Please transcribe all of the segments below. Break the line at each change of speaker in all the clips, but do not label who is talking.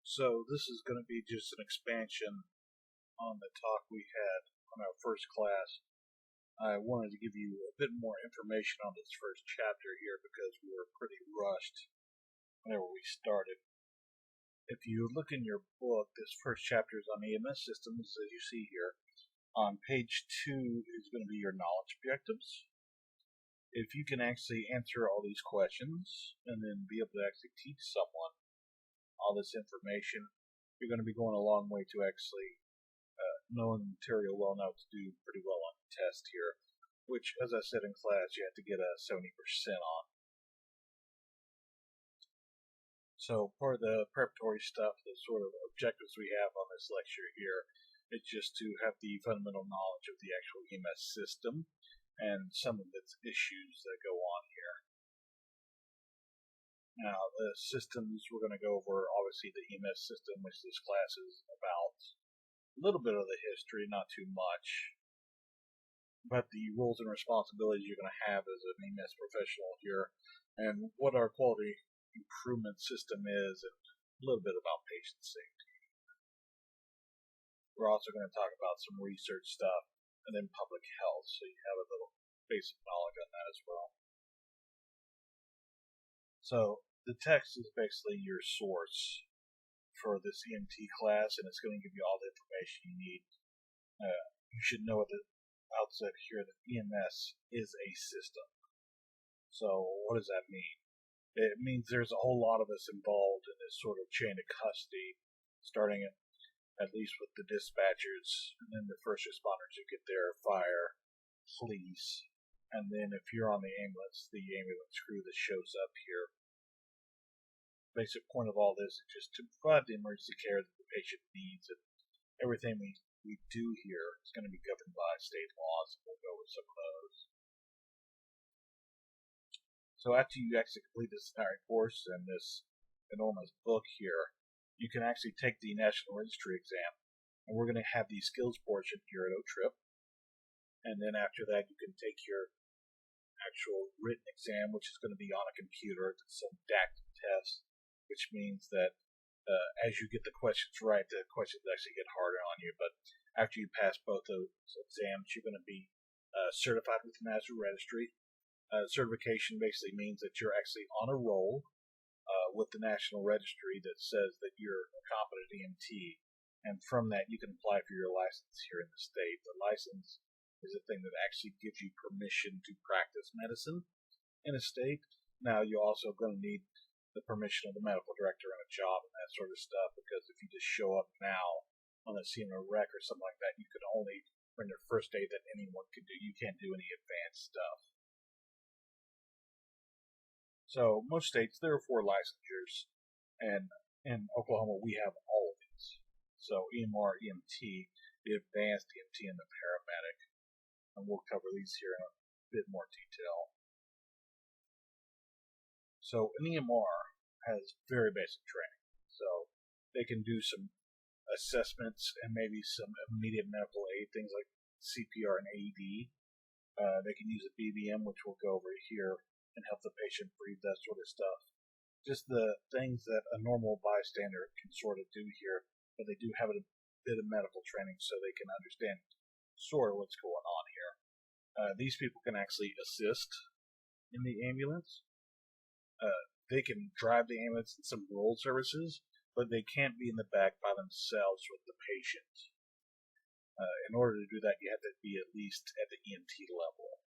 So this is going to be just an expansion on the talk we had on our first class. I wanted to give you a bit more information on this first chapter here because we were pretty rushed whenever we started. If you look in your book, this first chapter is on EMS systems, as you see here. On page 2 is going to be your knowledge objectives. If you can actually answer all these questions and then be able to actually teach someone all this information, you're going to be going a long way to actually knowing the material well enough to do pretty well on the test here, which, as I said in class, you have to get a 70% on. So part of the preparatory stuff, the sort of objectives we have on this lecture here, is just to have the fundamental knowledge of the actual EMS system and some of its issues that go on here. Now, the systems we're going to go over, obviously the EMS system, which this class is about. A little bit of the history, not too much, but the roles and responsibilities you're going to have as an EMS professional here, and what our quality improvement system is, and a little bit about patient safety. We're also going to talk about some research stuff, and then public health, so you have a little basic knowledge on that as well. So the text is basically your source for this EMT class, and it's going to give you all the information you need. You should know at the outset here that EMS is a system. So what does that mean? It means there's a whole lot of us involved in this sort of chain of custody, starting at least with the dispatchers, and then the first responders who get there, fire, police, and then if you're on the ambulance crew that shows up here. Basic point of all this is just to provide the emergency care that the patient needs, and everything we do here is going to be governed by state laws, and we'll go over some of those. So after you actually complete this entire course and this enormous book here, you can actually take the National Registry exam, and we're going to have the skills portion here at O-Trip, and then after that you can take your actual written exam, which is going to be on a computer. It's some DAC test, which means that as you get the questions right, the questions actually get harder on you. But after you pass both those exams, you're going to be certified with the National Registry. Certification basically means that you're actually on a roll with the National Registry that says that you're a competent EMT. And from that, you can apply for your license here in the state. The license is a thing that actually gives you permission to practice medicine in a state. Now, you're also going to need the permission of the medical director on a job and that sort of stuff, because if you just show up now on a scene of a wreck or something like that, you can only render first aid that anyone can do. You can't do any advanced stuff. So most states, there are 4 licensures, and in Oklahoma we have all of these. So EMR, EMT, the advanced EMT, and the paramedic, and we'll cover these here in a bit more detail. So an EMR has very basic training, so they can do some assessments and maybe some immediate medical aid, things like CPR and AED. They can use a BVM, which we'll go over here, and help the patient breathe, that sort of stuff. Just the things that a normal bystander can sort of do here, but they do have a bit of medical training so they can understand sort of what's going on here. These people can actually assist in the ambulance. They can drive the ambulance in some rural services, but they can't be in the back by themselves with the patient. In order to do that, you have to be at least at the EMT level.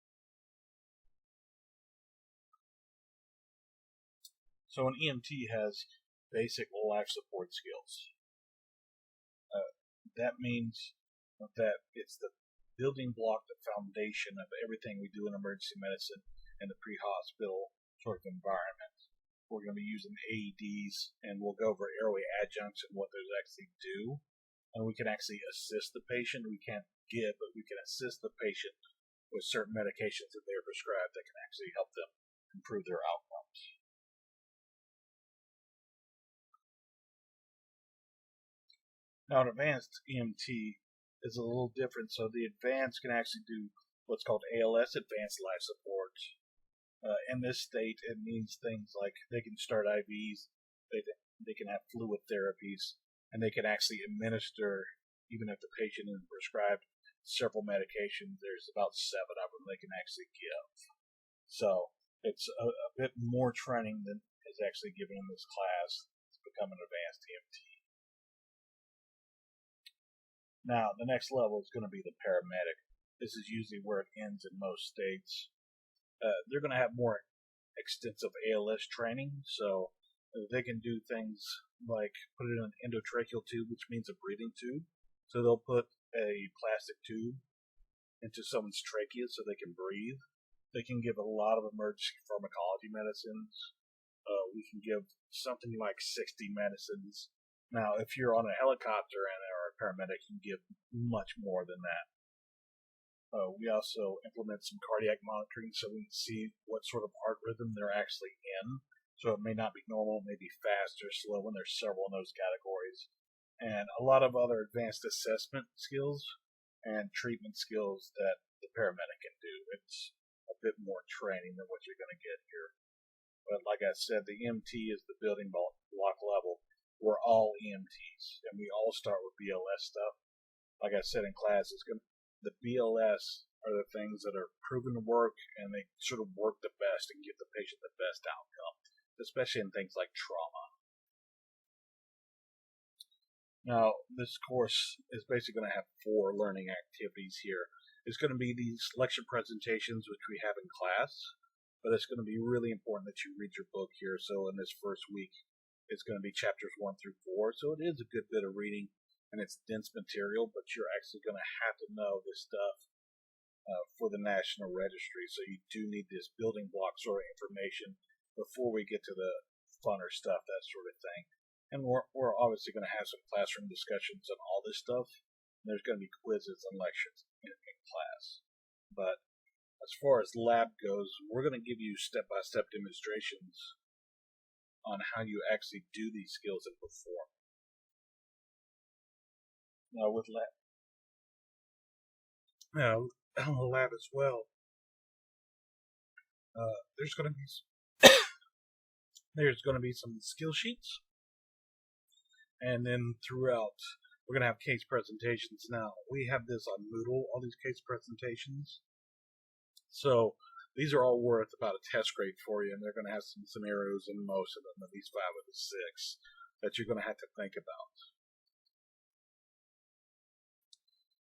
So an EMT has basic life support skills. That means that it's the building block, the foundation of everything we do in emergency medicine and the pre-hospital sort of environment. We're going to be using AEDs, and we'll go over airway adjuncts and what those actually do. And we can actually assist the patient. We can't give, but we can assist the patient with certain medications that they're prescribed that can actually help them improve their outcomes. Now, an advanced EMT is a little different. So the advanced can actually do what's called ALS, Advanced Life Support. In this state, it means things like they can start IVs, they They can have fluid therapies, and they can actually administer, even if the patient is prescribed several medications, there's about 7 of them they can actually give. So it's a bit more training than is actually given in this class to become an advanced EMT. Now, the next level is going to be the paramedic. This is usually where it ends in most states. They're going to have more extensive ALS training, so they can do things like put it in an endotracheal tube, which means a breathing tube. So they'll put a plastic tube into someone's trachea so they can breathe. They can give a lot of emergency pharmacology medicines. We can give something like 60 medicines. Now, if you're on a helicopter and are a paramedic, you can give much more than that. We also implement some cardiac monitoring so we can see what sort of heart rhythm they're actually in. So it may not be normal, it may be fast or slow, and there's several in those categories. And a lot of other advanced assessment skills and treatment skills that the paramedic can do. It's a bit more training than what you're going to get here. But like I said, the EMT is the building block level. We're all EMTs, and we all start with BLS stuff. Like I said in class, the BLS are the things that are proven to work, and they sort of work the best and give the patient the best outcome, especially in things like trauma. Now, this course is basically going to have 4 learning activities here. It's going to be these lecture presentations, which we have in class, but it's going to be really important that you read your book here. So in this first week, it's going to be chapters 1 through 4. So it is a good bit of reading, and it's dense material, but you're actually going to have to know this stuff for the National Registry. So you do need this building block sort of information before we get to the funner stuff, that sort of thing. And we're obviously going to have some classroom discussions on all this stuff. And there's going to be quizzes and lectures in class. But as far as lab goes, we're going to give you step-by-step demonstrations on how you actually do these skills and perform. Now with lab as well, there's going to be some skill sheets. And then throughout, we're going to have case presentations. Now, we have this on Moodle, all these case presentations. So these are all worth about a test grade for you, and they're going to have some scenarios in most of them, at least 5 of the 6, that you're going to have to think about.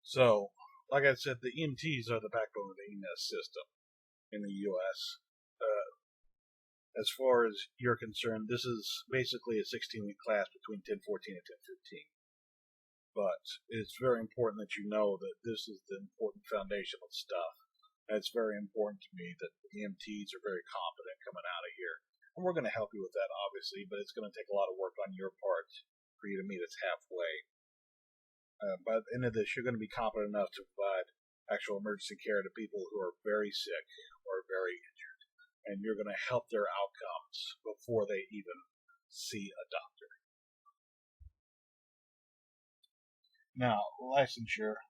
So, like I said, the EMTs are the backbone of the EMS system in the U.S. As far as you're concerned, this is basically a 16-week class between 10:14 and 10:15. But it's very important that you know that this is the important foundational stuff. And it's very important to me that the EMTs are very competent coming out of here. And we're going to help you with that, obviously, but it's going to take a lot of work on your part for you to meet us halfway. By the end of this, you're going to be competent enough to provide actual emergency care to people who are very sick or very injured. And you're going to help their outcomes before they even see a doctor. Now, licensure.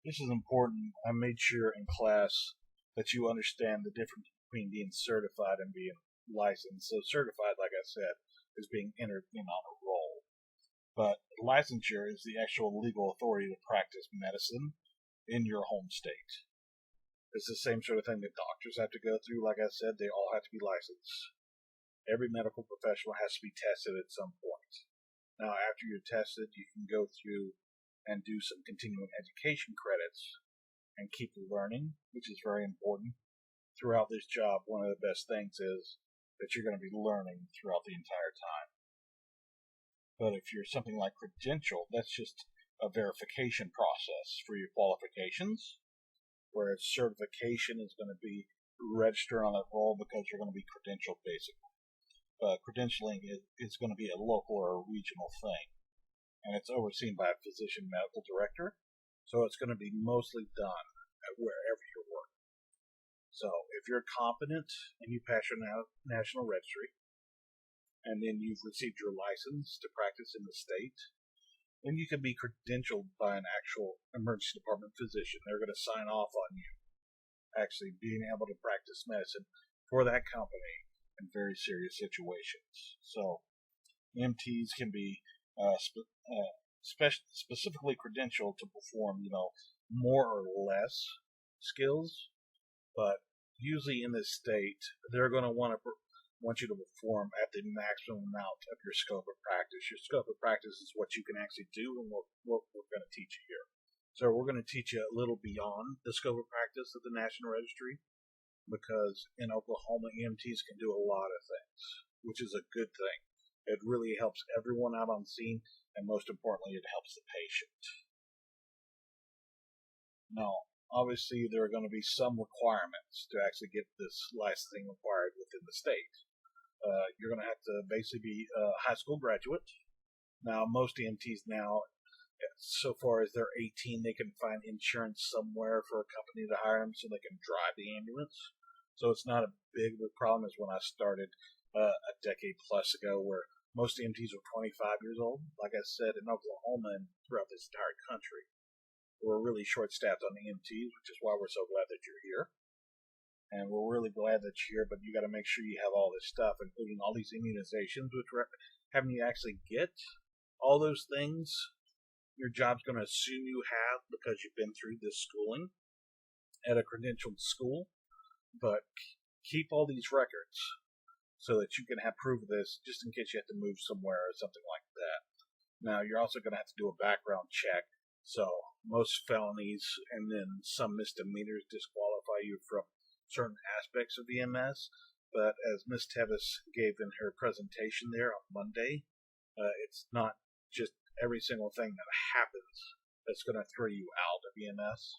This is important. I made sure in class that you understand the difference between being certified and being licensed. So certified, like I said, is being entered in on a roll. But licensure is the actual legal authority to practice medicine in your home state. It's the same sort of thing that doctors have to go through. Like I said, they all have to be licensed. Every medical professional has to be tested at some point. Now, after you're tested, you can go through and do some continuing education credits and keep learning, which is very important. Throughout this job, one of the best things is that you're going to be learning throughout the entire time. But if you're something like credential, that's just a verification process for your qualifications, whereas certification is going to be registered on that role because you're going to be credentialed, basically. Credentialing is going to be a local or a regional thing, and it's overseen by a physician medical director, so it's going to be mostly done at wherever you're working. So if you're competent and you pass your national registry, and then you've received your license to practice in the state, then you can be credentialed by an actual emergency department physician. They're going to sign off on you actually being able to practice medicine for that company in very serious situations. So EMTs can be specifically credentialed to perform, more or less skills, but usually in this state, they're going to want you to perform at the maximum amount of your scope of practice. Your scope of practice is what you can actually do, and what we're going to teach you here. So we're going to teach you a little beyond the scope of practice of the National Registry, because in Oklahoma, EMTs can do a lot of things, which is a good thing. It really helps everyone out on scene, and most importantly, it helps the patient. Now, obviously, there are going to be some requirements to actually get this licensing required within the state. You're going to have to basically be a high school graduate. Now, most EMTs now, so far as they're 18, they can find insurance somewhere for a company to hire them so they can drive the ambulance. So it's not a big problem as when I started a decade plus ago, where most EMTs were 25 years old. Like I said, in Oklahoma and throughout this entire country, we're really short-staffed on EMTs, which is why we're so glad that you're here. And we're really glad that you're here, but you got to make sure you have all this stuff, including all these immunizations, which we're having you actually get all those things. Your job's going to assume you have because you've been through this schooling at a credentialed school, but keep all these records so that you can have proof of this just in case you have to move somewhere or something like that. Now, you're also going to have to do a background check. So most felonies and then some misdemeanors disqualify you from certain aspects of EMS. But as Ms. Tevis gave in her presentation there on Monday, it's not just every single thing that happens that's going to throw you out of EMS.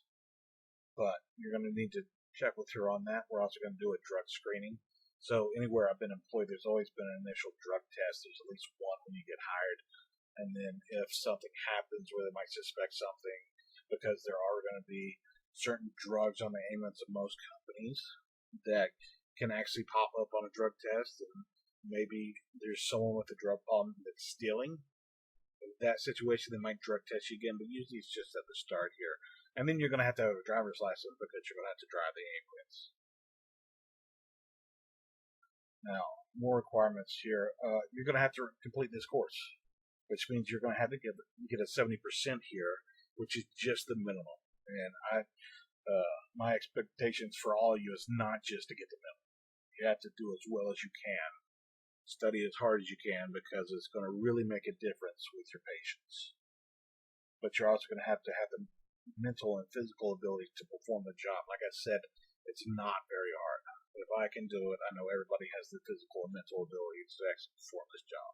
But you're going to need to check with her on that. We're also going to do a drug screening. So anywhere I've been employed, there's always been an initial drug test. There's at least one when you get hired. And then if something happens where they might suspect something, because there are going to be certain drugs on the ambulance of most companies that can actually pop up on a drug test, and maybe there's someone with a drug problem that's stealing. In that situation, they might drug test you again, but usually it's just at the start here. And then you're going to have a driver's license because you're going to have to drive the ambulance. Now, more requirements here. You're going to have to complete this course, which means you're going to have to get a 70% here, which is just the minimum. And my expectations for all of you is not just to get the minimum. You have to do as well as you can. Study as hard as you can, because it's going to really make a difference with your patients. But you're also going to have the mental and physical ability to perform the job. Like I said, it's not very hard. If I can do it, I know everybody has the physical and mental abilities to actually perform this job.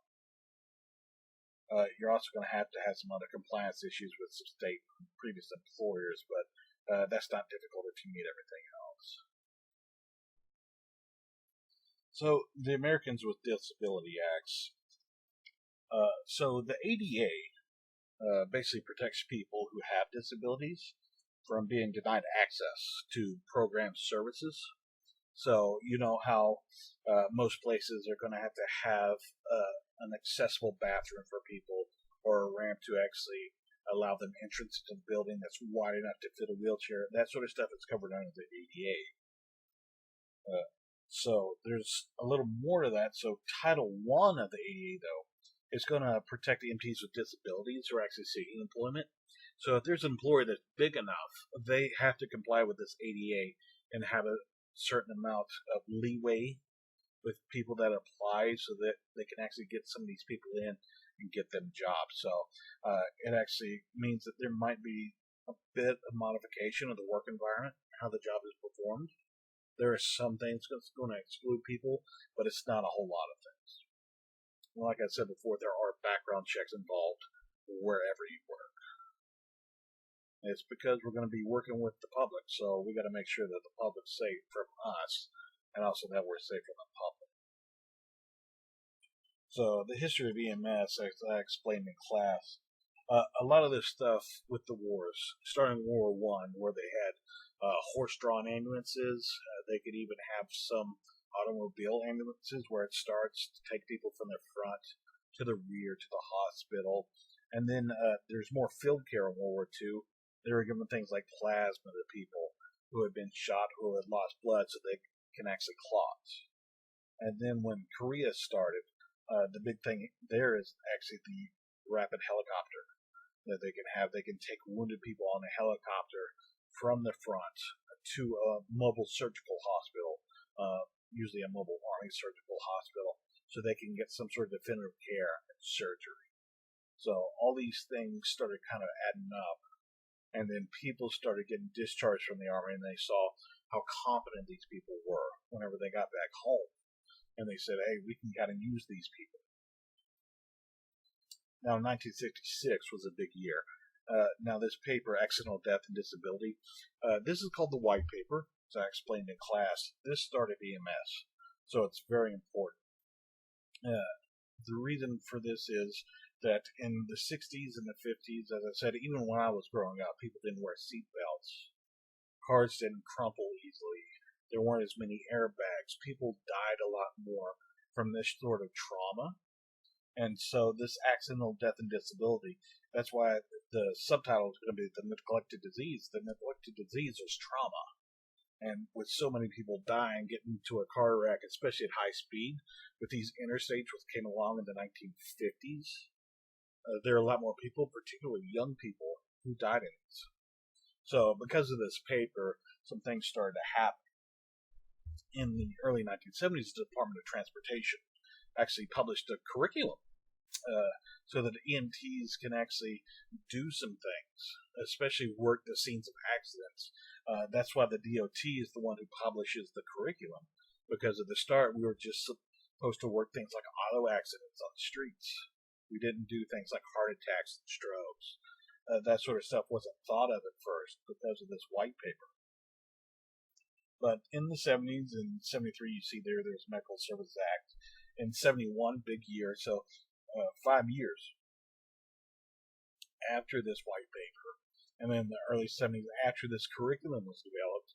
You're also going to have some other compliance issues with some state and previous employers, but that's not difficult if you meet everything else. So the Americans with Disability Acts. So the ADA basically protects people who have disabilities from being denied access to program services. So you know how most places are going to have an accessible bathroom for people, or a ramp to actually allow them entrance to the building that's wide enough to fit a wheelchair. That sort of stuff is covered under the ADA. So there's a little more to that. So Title I of the ADA, though, is going to protect EMTs with disabilities who are actually seeking employment. So if there's an employer that's big enough, they have to comply with this ADA and have a certain amount of leeway with people that apply, so that they can actually get some of these people in and get them jobs. So it actually means that there might be a bit of modification of the work environment, how the job is performed. There are some things that's going to exclude people, but it's not a whole lot of things. Like I said before, there are background checks involved wherever you work. It's because we're going to be working with the public, so we got to make sure that the public's safe from us, and also that we're safe from the public. So the history of EMS, as I explained in class, a lot of this stuff with the wars, starting World War I, where they had horse-drawn ambulances. They could even have some automobile ambulances where it starts to take people from the front to the rear to the hospital. And then there's more field care in World War II. They were given things like plasma to people who had been shot, who had lost blood, so they can actually clot. And then when Korea started, The big thing there is actually the rapid helicopter that they can have. They can take wounded people on a helicopter from the front to a mobile surgical hospital, usually a mobile army surgical hospital, so they can get some sort of definitive care and surgery. So all these things started kind of adding up, and then people started getting discharged from the army, and they saw how competent these people were whenever they got back home, and they said, hey, we can kind of use these people. Now, 1966 was a big year. Now, this paper, Accidental Death and Disability, this is called the White Paper, as I explained in class. This started EMS, so it's very important. The reason for this is that in the 60s and the 50s, as I said, even when I was growing up, people didn't wear seat belts. Cars didn't crumple easily. There weren't as many airbags. People died a lot more from this sort of trauma. And so this accidental death and disability, that's why the subtitle is going to be The Neglected Disease. The neglected disease is trauma. And with so many people dying, getting into a car wreck, especially at high speed, with these interstates which came along in the 1950s, there are a lot more people, particularly young people, who died in this. So because of this paper, some things started to happen. In the early 1970s, the Department of Transportation actually published a curriculum so that EMTs can actually do some things, especially work the scenes of accidents. That's why the DOT is the one who publishes the curriculum, because at the start we were just supposed to work things like auto accidents on the streets. We didn't do things like heart attacks and strokes. That sort of stuff wasn't thought of at first because of this white paper. But in the 70s, in 73, you see there's Medical Services Act. In 71, big year, so 5 years after this white paper, and then the early 70s, after this curriculum was developed,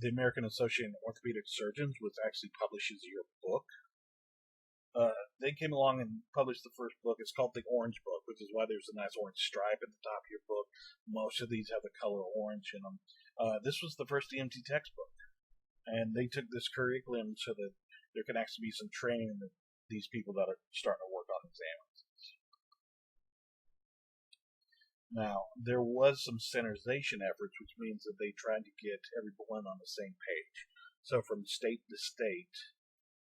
the American Association of Orthopedic Surgeons was actually publishes your book. They came along and published the first book. It's called the Orange Book, which is why there's a nice orange stripe at the top of your book. Most of these have the color orange in them. This was the first EMT textbook, and they took this curriculum so that there can actually be some training of these people that are starting to work on exams. Now, there was some standardization efforts, which means that they tried to get everyone on the same page. So from state to state,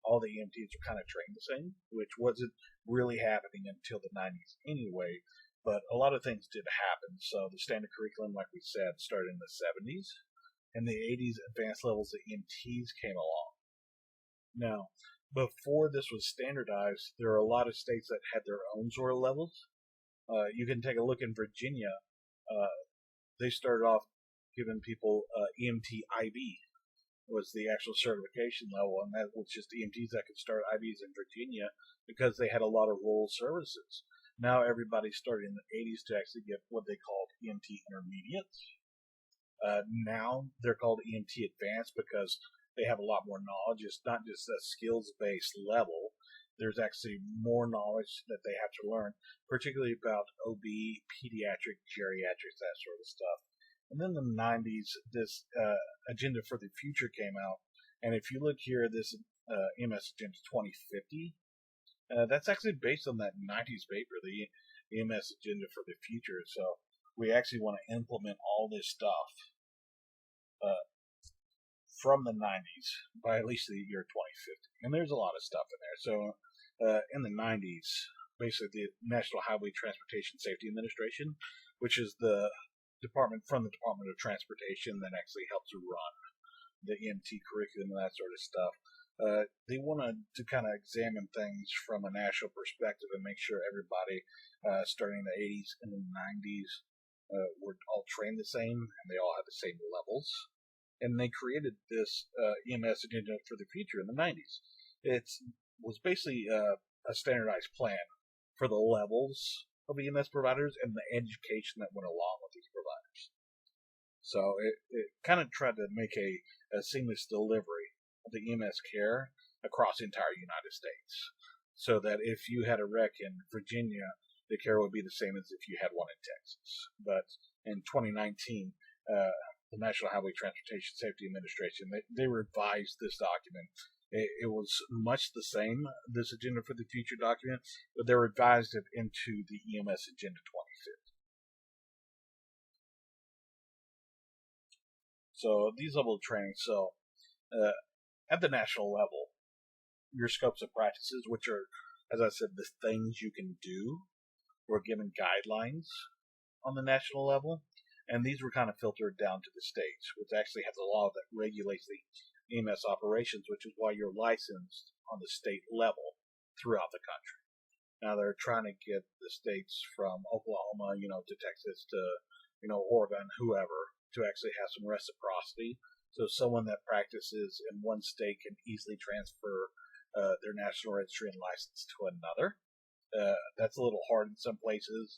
all the EMTs are kind of trained the same, which wasn't really happening until the 90s anyway, but a lot of things did happen. So the standard curriculum, like we said, started in the 70s. In the 80s, advanced levels of EMTs came along. Now, before this was standardized, there are a lot of states that had their own sort of levels. You can take a look in Virginia. They started off giving people EMT IB, was the actual certification level, and that was just EMTs that could start IBs in Virginia because they had a lot of rural services. Now everybody started in the 80s to actually get what they called EMT intermediates. Now they're called EMT advanced because they have a lot more knowledge. It's not just a skills-based level. There's actually more knowledge that they have to learn, particularly about OB, pediatric, geriatrics, that sort of stuff. And then in the 90s, this Agenda for the Future came out. And if you look here, this EMS Agenda 2050, that's actually based on that 90s paper, the EMS Agenda for the Future. So we actually want to implement all this stuff from the 90s by at least the year 2050. And there's a lot of stuff in there. So in the 90s, basically the National Highway Transportation Safety Administration, which is the department from the Department of Transportation that actually helps run the EMT curriculum and that sort of stuff. They wanted to kind of examine things from a national perspective and make sure everybody, starting in the 80s and the 90s, were all trained the same and they all had the same levels. And they created this EMS Agenda for the Future in the 90s. It was basically a standardized plan for the levels of EMS providers and the education that went along with these providers. So it kind of tried to make a seamless delivery of the EMS care across the entire United States, so that if you had a wreck in Virginia, the care would be the same as if you had one in Texas. But in 2019, the National Highway Transportation Safety Administration, they revised this document It was much the same, this Agenda for the Future document, but they revised it into the EMS Agenda 2050. So these level of training, at the national level, your scopes of practices, which are, as I said, the things you can do, were given guidelines on the national level, and these were kind of filtered down to the states, which actually has a law that regulates the EMS operations, which is why you're licensed on the state level throughout the country. Now they're trying to get the states from Oklahoma, to Texas to, Oregon, whoever, to actually have some reciprocity. So someone that practices in one state can easily transfer their national registry and license to another. That's a little hard in some places.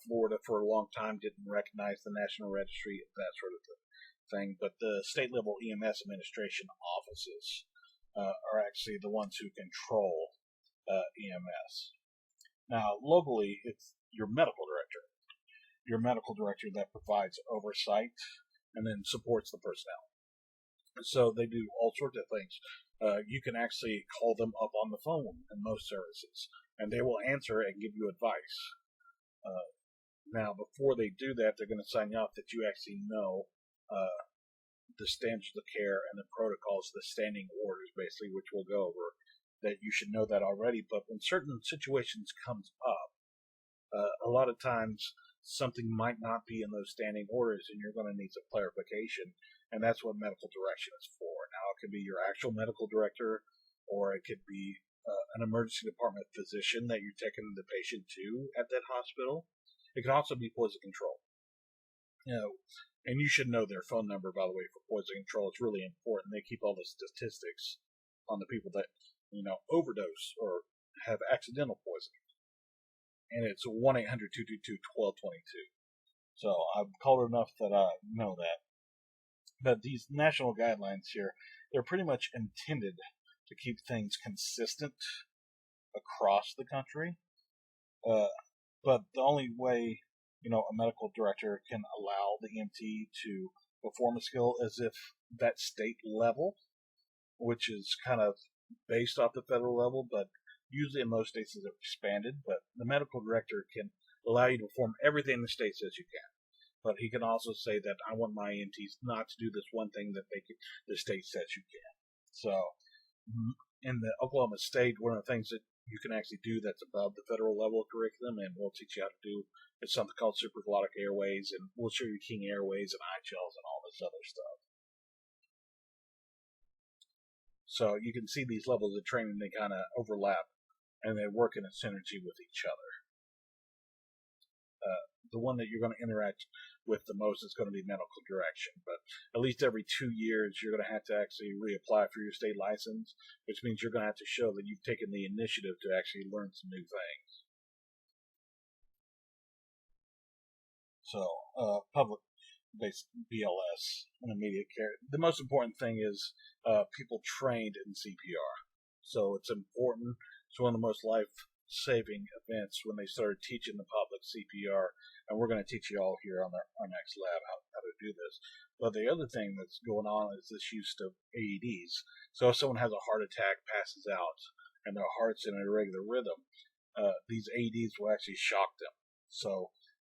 Florida, for a long time, didn't recognize the national registry, that sort of thing. But the state level EMS administration offices are actually the ones who control EMS. Now, locally, it's your medical director. Your medical director that provides oversight and then supports the personnel. So they do all sorts of things. You can actually call them up on the phone in most services, and they will answer and give you advice. Now, before they do that, they're going to sign you off that you actually know the standards of care and the protocols, the standing orders, basically, which we'll go over. That you should know that already. But when certain situations comes up, a lot of times something might not be in those standing orders, and you're going to need some clarification. And that's what medical direction is for. Now, it could be your actual medical director, or it could be an emergency department physician that you're taking the patient to at that hospital. It can also be poison control. And you should know their phone number, by the way, for poison control. It's really important. They keep all the statistics on the people that, overdose or have accidental poisoning. And it's 1-800-222-1222. So I've called enough that I know that. But these national guidelines here, they're pretty much intended to keep things consistent across the country. But the only way, a medical director can allow the EMT to perform a skill is if that state level, which is kind of based off the federal level, but usually in most states it's expanded, but the medical director can allow you to perform everything the state says you can. But he can also say that I want my EMTs not to do this one thing that the state says you can. So in the Oklahoma State, one of the things that you can actually do that's above the federal level curriculum, and we'll teach you how to do, is something called supraglottic airways, and we'll show you King Airways and iGels and all this other stuff. So you can see these levels of training, they kind of overlap, and they work in a synergy with each other. The one that you're going to interact with the most is going to be medical direction, but at least every 2 years you're going to have to actually reapply for your state license, which means you're going to have to show that you've taken the initiative to actually learn some new things. So, public-based BLS and immediate care. The most important thing is people trained in CPR. So it's important. It's one of the most life-saving events when they started teaching the public CPR, and we're going to teach you all here on our next lab how to do this. But the other thing that's going on is this use of AEDs. So if someone has a heart attack, passes out, and their heart's in an irregular rhythm, these AEDs will actually shock them.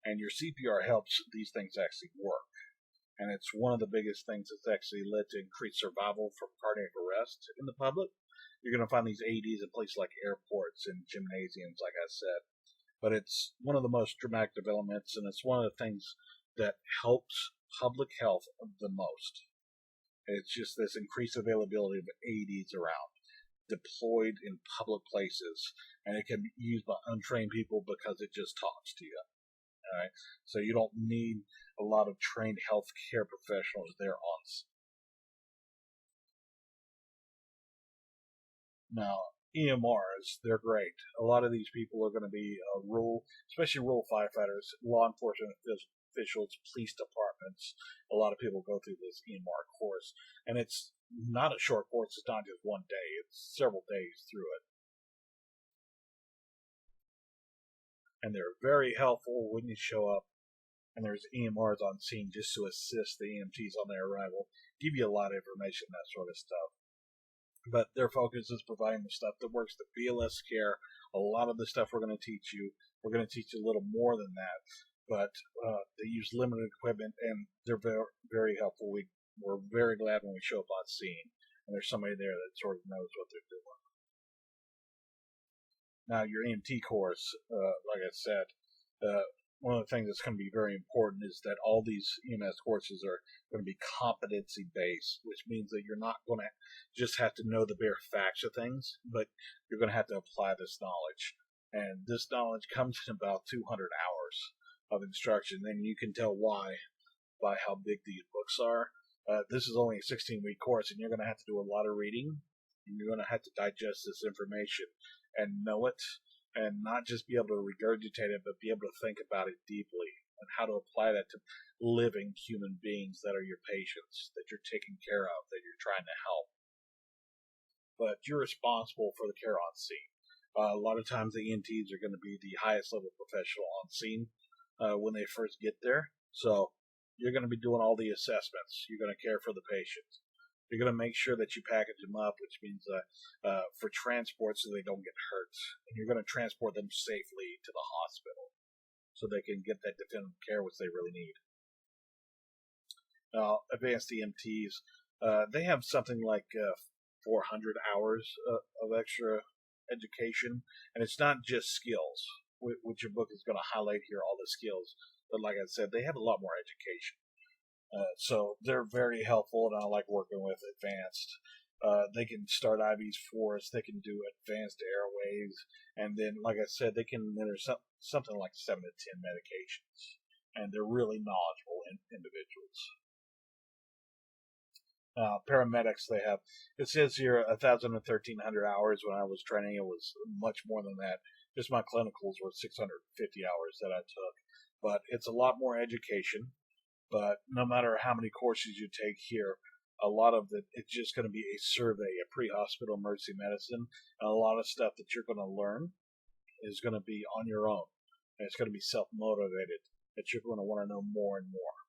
And your CPR helps these things actually work. And it's one of the biggest things that's actually led to increased survival from cardiac arrest in the public. You're going to find these AEDs in places like airports and gymnasiums, like I said. But it's one of the most dramatic developments, and it's one of the things that helps public health the most. It's just this increased availability of AEDs around, deployed in public places, and it can be used by untrained people because it just talks to you. All right? So you don't need a lot of trained healthcare professionals there on site. Now, EMRs, they're great. A lot of these people are going to be especially rural firefighters, law enforcement officials, police departments. A lot of people go through this EMR course, and it's not a short course. It's not just one day. It's several days through it. And they're very helpful when you show up, and there's EMRs on scene just to assist the EMTs on their arrival, give you a lot of information, that sort of stuff. but their focus is providing the stuff that works, the BLS care. A lot of the stuff we're going to teach you, we're going to teach you a little more than that, but they use limited equipment, and they're very, very helpful. We're very glad when we show up on scene, and there's somebody there that sort of knows what they're doing. Now, your EMT course, like I said, one of the things that's going to be very important is that all these EMS courses are going to be competency based, which means that you're not going to just have to know the bare facts of things, but you're going to have to apply this knowledge. And this knowledge comes in about 200 hours of instruction, and you can tell why by how big these books are. This is only a 16-week course, and you're going to have to do a lot of reading, and you're going to have to digest this information and know it, and not just be able to regurgitate it, but be able to think about it deeply and how to apply that to living human beings that are your patients, that you're taking care of, that you're trying to help. But you're responsible for the care on scene. A lot of times the EMTs are going to be the highest level professional on scene when they first get there. So you're going to be doing all the assessments. You're going to care for the patients. You're going to make sure that you package them up, which means for transport so they don't get hurt. And you're going to transport them safely to the hospital so they can get that definitive care which they really need. Now, advanced EMTs, they have something like 400 hours of extra education, and it's not just skills, which your book is going to highlight here, all the skills. But like I said, they have a lot more education. So they're very helpful, and I like working with advanced. They can start IVs for us. They can do advanced airways, and then, like I said, they can administer something like 7 to 10 medications, and they're really knowledgeable individuals. Paramedics, they have, it says here 1,000 to 1,300 hours. When I was training, it was much more than that. Just my clinicals were 650 hours that I took, but it's a lot more education. But no matter how many courses you take here, a lot of it's just going to be a survey, a pre-hospital emergency medicine, and a lot of stuff that you're going to learn is going to be on your own, and it's going to be self-motivated, that you're going to want to know more and more.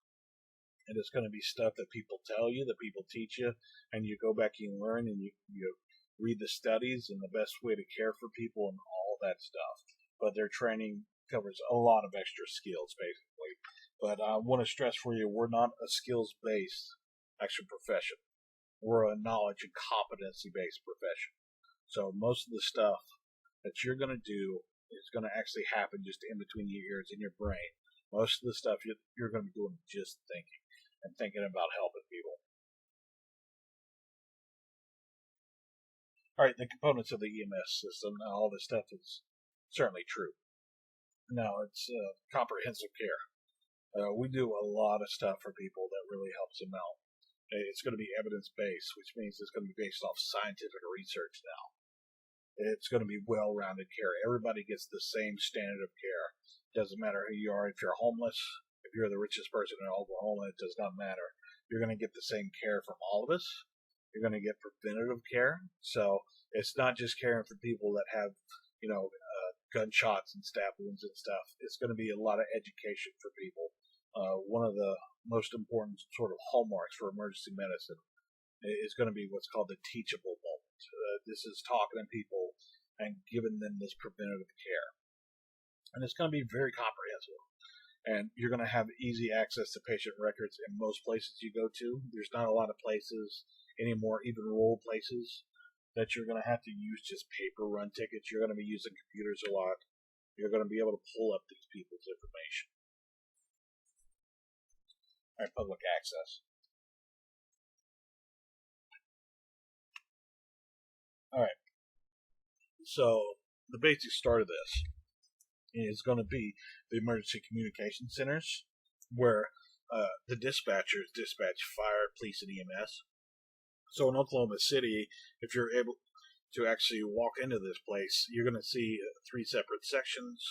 And it's going to be stuff that people tell you, that people teach you, and you go back and learn, and you read the studies and the best way to care for people and all that stuff. But their training covers a lot of extra skills, basically. But I want to stress for you, we're not a skills-based action profession. We're a knowledge and competency-based profession. So most of the stuff that you're going to do is going to actually happen just in between your ears and your brain. Most of the stuff you're going to be doing just thinking and thinking about helping people. All right, the components of the EMS system. Now, all this stuff is certainly true. Now, it's comprehensive care. We do a lot of stuff for people that really helps them out. It's going to be evidence-based, which means it's going to be based off scientific research now. It's going to be well-rounded care. Everybody gets the same standard of care. It doesn't matter who you are. If you're homeless, if you're the richest person in Oklahoma, it does not matter. You're going to get the same care from all of us. You're going to get preventative care. So it's not just caring for people that have, gunshots and stab wounds and stuff. It's going to be a lot of education for people. One of the most important sort of hallmarks for emergency medicine is going to be what's called the teachable moment. This is talking to people and giving them this preventative care. And it's going to be very comprehensive. And you're going to have easy access to patient records in most places you go to. There's not a lot of places anymore, even rural places, that you're going to have to use just paper run tickets. You're going to be using computers a lot. You're going to be able to pull up these people's information. All right, public access. All right. So the basic start of this is going to be the emergency communication centers, where the dispatchers dispatch fire, police, and EMS. So in Oklahoma City, if you're able to actually walk into this place, you're going to see 3 separate sections.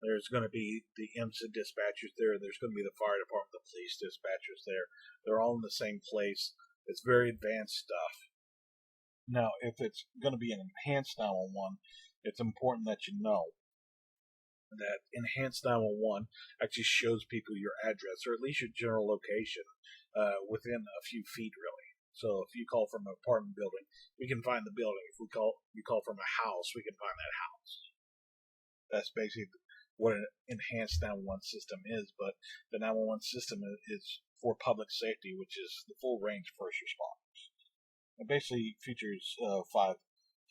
There's going to be the EMS dispatchers there. There's going to be the fire department, the police dispatchers there. They're all in the same place. It's very advanced stuff. Now, if it's going to be an enhanced 911, it's important that you know that enhanced 911 actually shows people your address, or at least your general location, within a few feet, really. So if you call from an apartment building, we can find the building. If you call from a house, we can find that house. That's basically what an enhanced 911 system is. But the 911 system is for public safety, which is the full range first responders. It basically features 5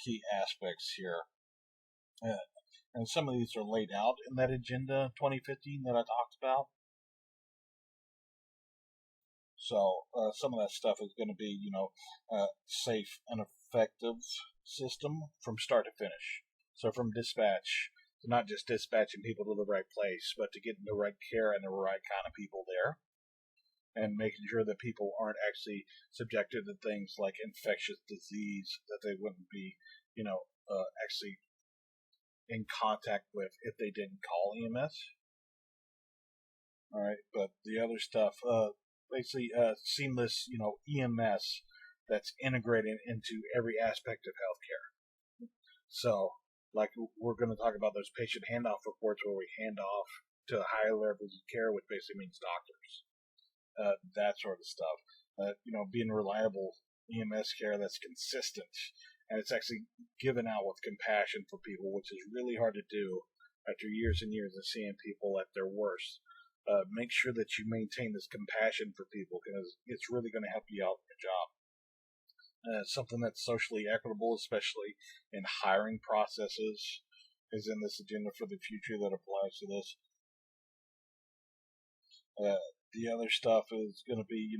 key aspects here. And some of these are laid out in that Agenda 2015 that I talked about. So some of that stuff is going to be, safe and effective system from start to finish. So from dispatch, to not just dispatching people to the right place, but to getting the right care and the right kind of people there. And making sure that people aren't actually subjected to things like infectious disease that they wouldn't be, actually in contact with if they didn't call EMS. All right, but the other stuff, basically seamless, EMS that's integrated into every aspect of healthcare. So, like we're going to talk about those patient handoff reports where we hand off to higher levels of care, which basically means doctors. That sort of stuff. Being reliable EMS care that's consistent and it's actually given out with compassion for people, which is really hard to do after years and years of seeing people at their worst. Make sure that you maintain this compassion for people because it's really going to help you out in your job. Something that's socially equitable, especially in hiring processes, is in this agenda for the future that applies to this. The other stuff is going to be,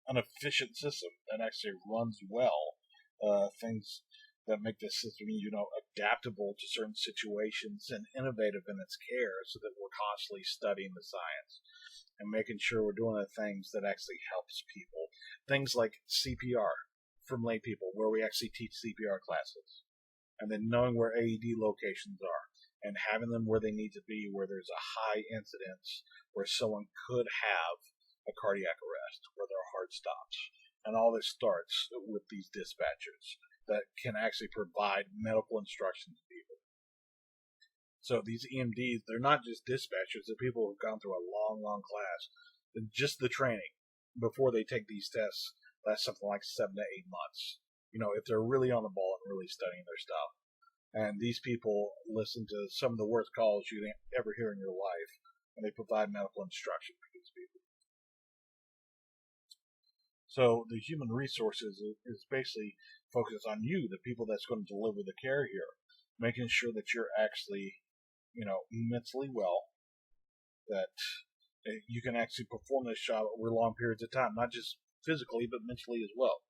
an efficient system that actually runs well. Things that make this system, adaptable to certain situations and innovative in its care so that we're constantly studying the science and making sure we're doing the things that actually helps people. Things like CPR from lay people, where we actually teach CPR classes. And then knowing where AED locations are and having them where they need to be, where there's a high incidence, where someone could have a cardiac arrest, where their heart stops. And all this starts with these dispatchers that can actually provide medical instruction to people. So these EMDs, they're not just dispatchers, they're people who've gone through a long, long class. And just the training before they take these tests lasts something like 7 to 8 months. If they're really on the ball and really studying their stuff. And these people listen to some of the worst calls you ever hear in your life, and they provide medical instruction for these people. So the human resources is basically focused on you, the people that's going to deliver the care here, making sure that you're actually, mentally well, that you can actually perform this job over long periods of time, not just physically, but mentally as well.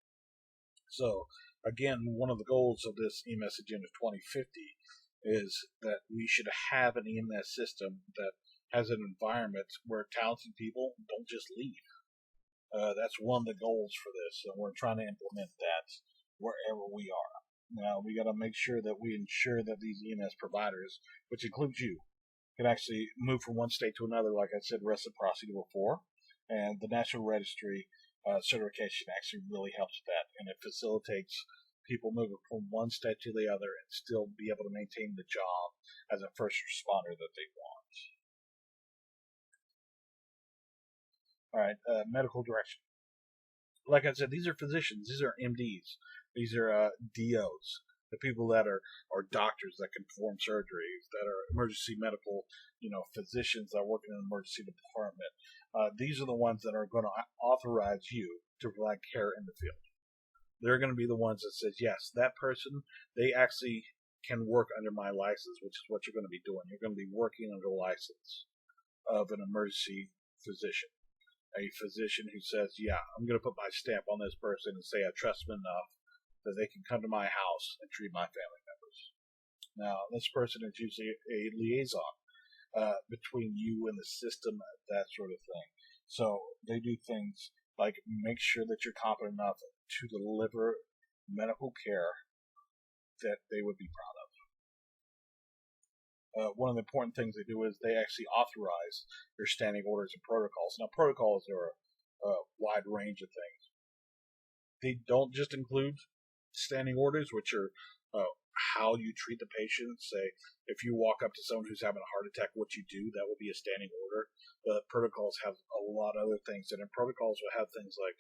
So, again, one of the goals of this EMS Agenda 2050 is that we should have an EMS system that has an environment where talented people don't just leave. That's one of the goals for this, and we're trying to implement that wherever we are. Now, we got to make sure that we ensure that these EMS providers, which includes you, can actually move from one state to another, like I said, reciprocity before, and the National Registry certification actually really helps with that, and it facilitates people moving from one state to the other and still be able to maintain the job as a first responder that they want. All right, medical direction. Like I said, these are physicians. These are MDs. These are DOs. The people that are doctors that can perform surgeries, that are emergency medical, physicians that work in an emergency department. These are the ones that are going to authorize you to provide care in the field. They're going to be the ones that says, yes, that person, they actually can work under my license, which is what you're going to be doing. You're going to be working under the license of an emergency physician. A physician who says, yeah, I'm going to put my stamp on this person and say I trust them enough that they can come to my house and treat my family members. Now, this person is usually a liaison between you and the system, that sort of thing. So they do things like make sure that you're competent enough to deliver medical care that they would be proud of. One of the important things they do is they actually authorize your standing orders and protocols. Now, protocols are a wide range of things. They don't just include standing orders, which are how you treat the patient. Say, if you walk up to someone who's having a heart attack, what you do, that will be a standing order. But protocols have a lot of other things, and protocols will have things like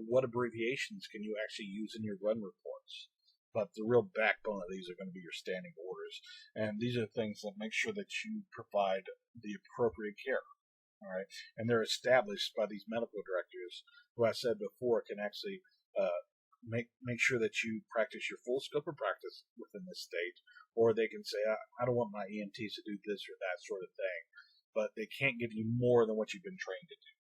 What abbreviations can you actually use in your run reports? But the real backbone of these are going to be your standing orders. And these are things that make sure that you provide the appropriate care. All right. And they're established by these medical directors who I said before can actually make sure that you practice your full scope of practice within the state, or they can say, I don't want my EMTs to do this or that sort of thing, but they can't give you more than what you've been trained to do.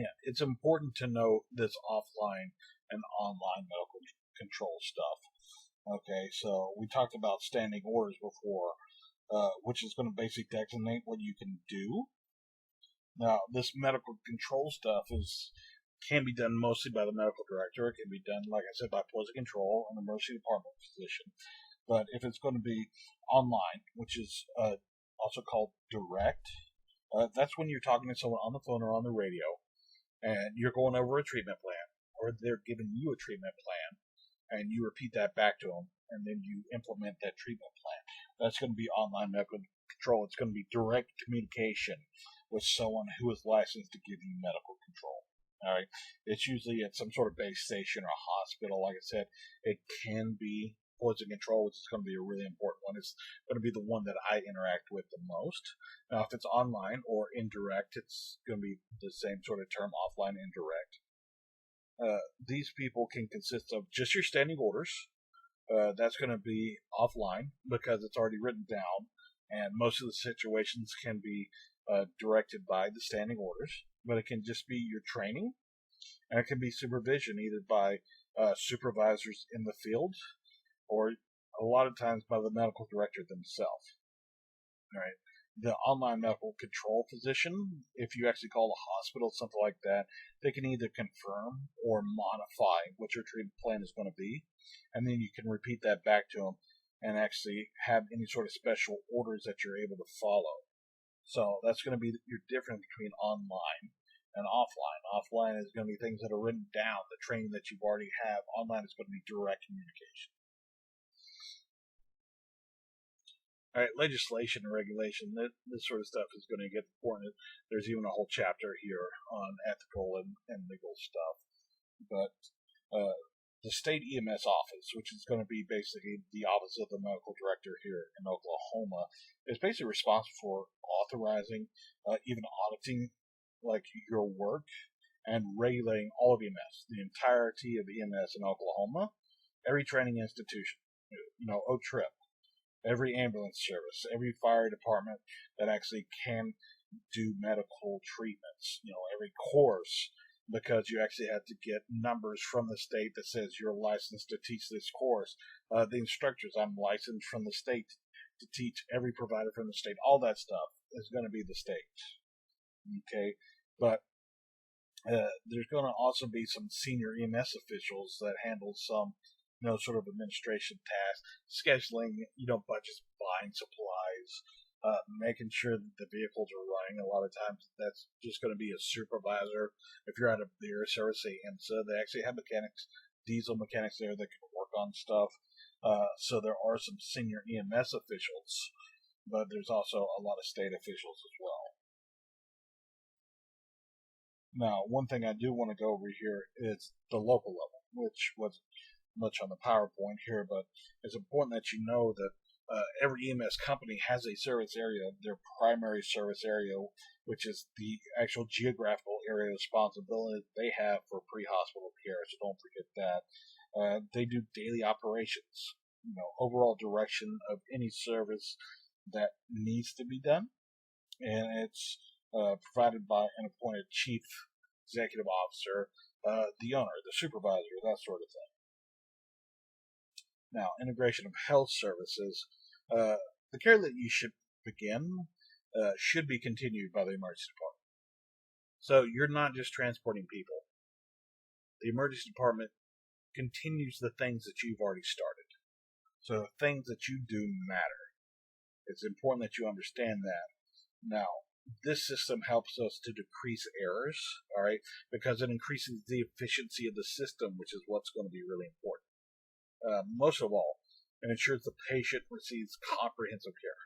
Yeah, it's important to know this offline and online medical control stuff. Okay, so we talked about standing orders before, which is going to basically designate what you can do. Now, this medical control stuff can be done mostly by the medical director. It can be done, like I said, by poison control and emergency department physician. But if it's going to be online, which is also called direct, that's when you're talking to someone on the phone or on the radio, and you're going over a treatment plan, or they're giving you a treatment plan, and you repeat that back to them, and then you implement that treatment plan. That's going to be online medical control. It's going to be direct communication with someone who is licensed to give you medical control. All right, it's usually at some sort of base station or hospital. Like I said, it can be poison control, which is going to be a really important one. It's going to be the one that I interact with the most. Now, if it's online or indirect, it's going to be the same sort of term, offline, indirect. These people can consist of just your standing orders. That's going to be offline because it's already written down, and most of the situations can be directed by the standing orders. But it can just be your training, and it can be supervision either by supervisors in the field or a lot of times by the medical director themselves. All right. The online medical control physician, if you actually call a hospital, something like that, they can either confirm or modify what your treatment plan is going to be, and then you can repeat that back to them and actually have any sort of special orders that you're able to follow. So that's going to be your difference between online and offline. Offline is going to be things that are written down, the training that you already have. Online is going to be direct communication. All right, legislation and regulation, this sort of stuff is going to get important. There's even a whole chapter here on ethical and legal stuff. But the state EMS office, which is going to be basically the office of the medical director here in Oklahoma, is basically responsible for authorizing, even auditing, like your work and regulating all of EMS, the entirety of EMS in Oklahoma, every training institution, OTRIP, every ambulance service, every fire department that actually can do medical treatments, every course, because you actually have to get numbers from the state that says you're licensed to teach this course. The instructors, I'm licensed from the state to teach every provider from the state. All that stuff is going to be the state. Okay, but there's going to also be some senior EMS officials that handle some sort of administration tasks, scheduling, budgets, buying supplies, making sure that the vehicles are running. A lot of times that's just going to be a supervisor. If you're at a beer service, say IMSA, they actually have mechanics, diesel mechanics there that can work on stuff. So there are some senior EMS officials, but there's also a lot of state officials as well. Now, one thing I do want to go over here is the local level, which was much on the PowerPoint here, but it's important that you know that every EMS company has a service area, their primary service area, which is the actual geographical area of responsibility they have for pre-hospital care, so don't forget that. They do daily operations, overall direction of any service that needs to be done, and it's provided by an appointed chief executive officer, the owner, the supervisor, that sort of thing. Now, integration of health services. The care that you should begin should be continued by the emergency department. So you're not just transporting people. The emergency department continues the things that you've already started. So the things that you do matter. It's important that you understand that. Now, this system helps us to decrease errors, all right, because it increases the efficiency of the system, which is what's going to be really important. Most of all, it ensures the patient receives comprehensive care.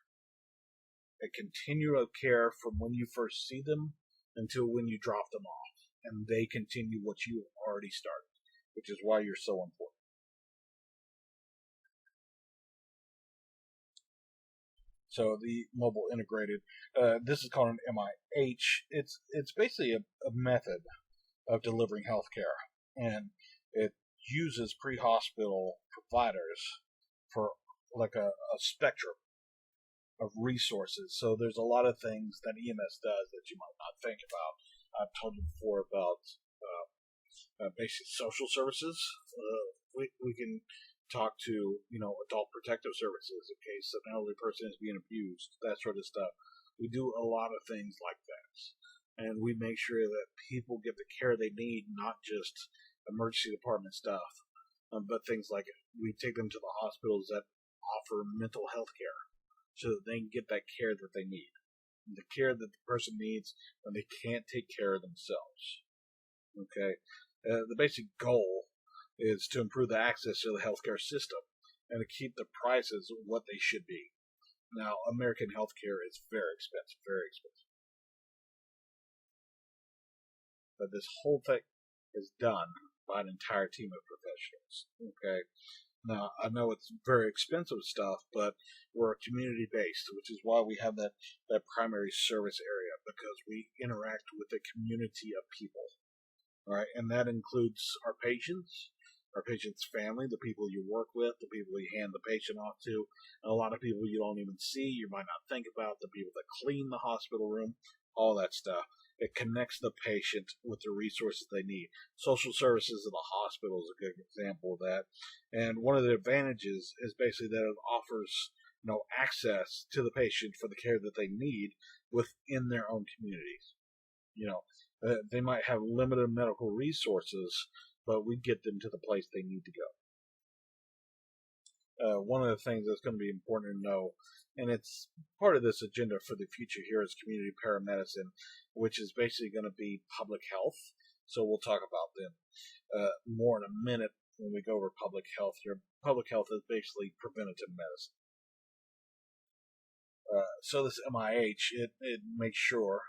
a continuum of care from when you first see them until when you drop them off. And they continue what you have already started, which is why you're so important. So the mobile integrated, this is called an MIH. It's basically a method of delivering healthcare, and it uses pre-hospital providers for like a spectrum of resources. So there's a lot of things that EMS does that you might not think about. I've told you before about basic social services. We can talk to adult protective services in case an elderly person is being abused, that sort of stuff. We do a lot of things like that, and we make sure that people get the care they need, not just emergency department stuff, but things like we take them to the hospitals that offer mental health care so that they can get that care that they need, the care that the person needs when they can't take care of themselves. Okay, the basic goal is to improve the access to the healthcare system and to keep the prices what they should be. Now, American healthcare is very expensive, very expensive. But this whole thing is done by an entire team of professionals. Okay, now I know it's very expensive stuff, but we're community based, which is why we have that primary service area, because we interact with a community of people. All right, and that includes our patient's family, the people you work with, the people you hand the patient off to, and a lot of people you don't even see, you might not think about, the people that clean the hospital room, all that stuff. It connects the patient with the resources they need. Social services in the hospital is a good example of that. And one of the advantages is basically that it offers access to the patient for the care that they need within their own communities. They might have limited medical resources, but we get them to the place they need to go. One of the things that's going to be important to know, and it's part of this agenda for the future here, is community paramedicine, which is basically going to be public health. So we'll talk about them more in a minute when we go over public health here. Public health is basically preventative medicine. So this MIH, it makes sure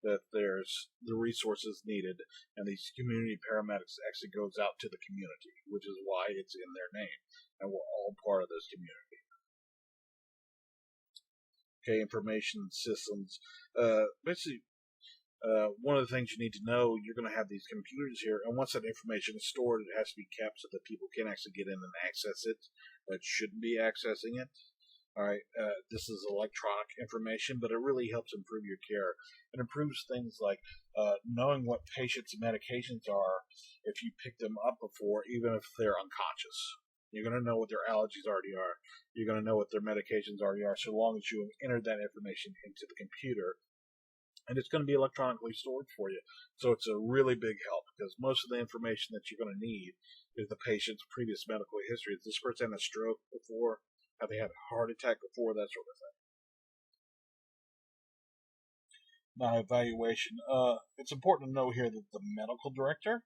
that there's the resources needed, and these community paramedics actually goes out to the community, which is why it's in their name, and we're all part of this community. Okay, information systems. Basically, one of the things you need to know, you're going to have these computers here, and once that information is stored, it has to be kept so that people can actually get in and access it that shouldn't be accessing it. All right, this is electronic information, but it really helps improve your care. It improves things like knowing what patients' medications are if you pick them up before, even if they're unconscious. You're going to know what their allergies already are. You're going to know what their medications already are, so long as you have entered that information into the computer. And it's going to be electronically stored for you. So it's a really big help, because most of the information that you're going to need is the patient's previous medical history. Has this person had a stroke before? Have they had a heart attack before? That sort of thing. Now, evaluation. It's important to know here that the medical director,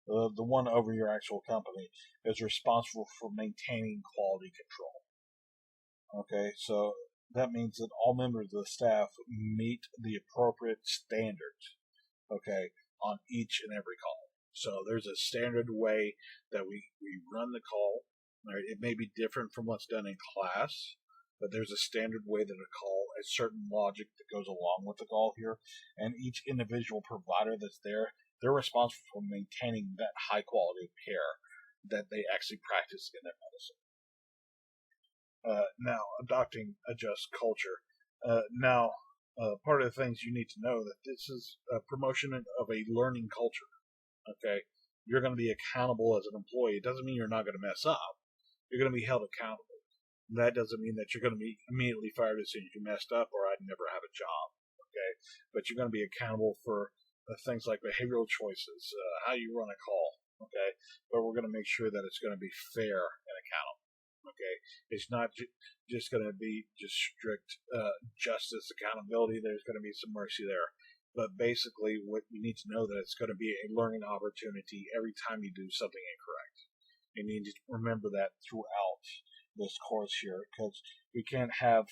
the one over your actual company, is responsible for maintaining quality control. Okay, so that means that all members of the staff meet the appropriate standards, okay, on each and every call. So there's a standard way that we run the call. Right? It may be different from what's done in class, but there's a standard way that a call, a certain logic that goes along with the call here, and each individual provider that's there, they're responsible for maintaining that high quality of care that they actually practice in their medicine. Now, adopting a just culture. Part of the things you need to know that this is a promotion of a learning culture. Okay, you're going to be accountable as an employee. It doesn't mean you're not going to mess up. You're going to be held accountable. That doesn't mean that you're going to be immediately fired as soon as you messed up, or I'd never have a job. Okay, but you're going to be accountable for things like behavioral choices, how you run a call. Okay, but we're going to make sure that it's going to be fair and accountable. Okay, it's not just going to be just strict justice accountability. There's going to be some mercy there, but basically, what you need to know that it's going to be a learning opportunity every time you do something incorrect. And you need to remember that throughout this course here, because we can't have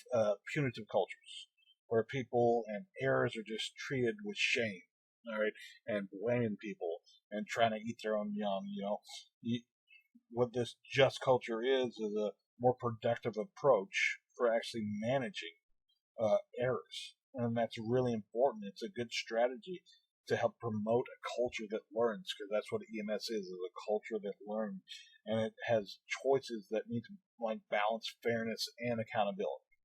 punitive cultures where people and errors are just treated with shame, all right, and blaming people and trying to eat their own young. What this just culture is a more productive approach for actually managing errors, and that's really important. It's a good strategy to help promote a culture that learns, because that's what EMS is a culture that learns, and it has choices that need to balance fairness and accountability.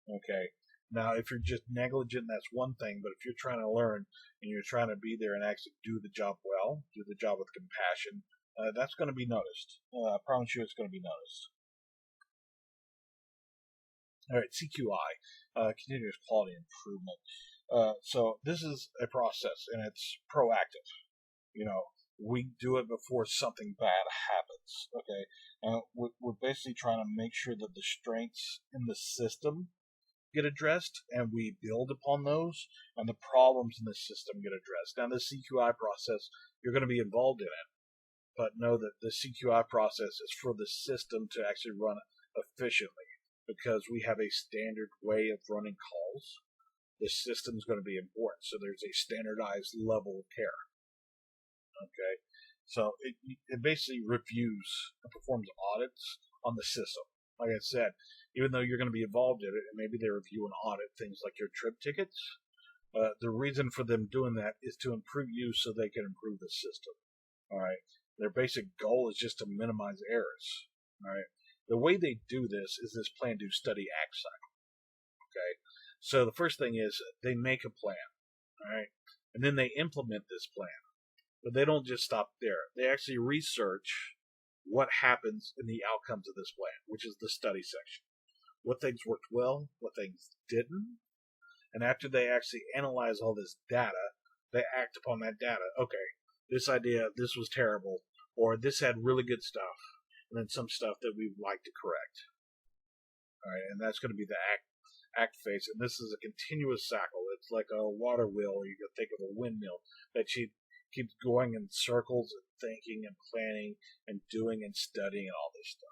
Okay. Now, if you're just negligent, that's one thing, but if you're trying to learn and you're trying to be there and actually do the job well, do the job with compassion, that's going to be noticed. I promise you it's going to be noticed. All right, CQI, continuous quality improvement. So this is a process, and it's proactive. We do it before something bad happens. Okay, and we're basically trying to make sure that the strengths in the system get addressed, and we build upon those, and the problems in the system get addressed. Now, the CQI process, you're going to be involved in it, but know that the CQI process is for the system to actually run efficiently, because we have a standard way of running calls. The system is going to be important, so there's a standardized level of care. Okay, so it basically reviews and performs audits on the system. Like I said, even though you're going to be involved in it, and maybe they review and audit things like your trip tickets, the reason for them doing that is to improve you so they can improve the system. All right, their basic goal is just to minimize errors. All right, the way they do this is this plan, do, study, act cycle. Okay, so the first thing is they make a plan. All right, and then they implement this plan. But they don't just stop there. They actually research what happens in the outcomes of this plan, which is the study section. What things worked well, what things didn't. And after they actually analyze all this data, they act upon that data. Okay, this idea, this was terrible, or this had really good stuff, and then some stuff that we'd like to correct. All right, and that's going to be the act phase. And this is a continuous cycle. It's like a water wheel, or you can think of a windmill that keeps going in circles and thinking and planning and doing and studying and all this stuff.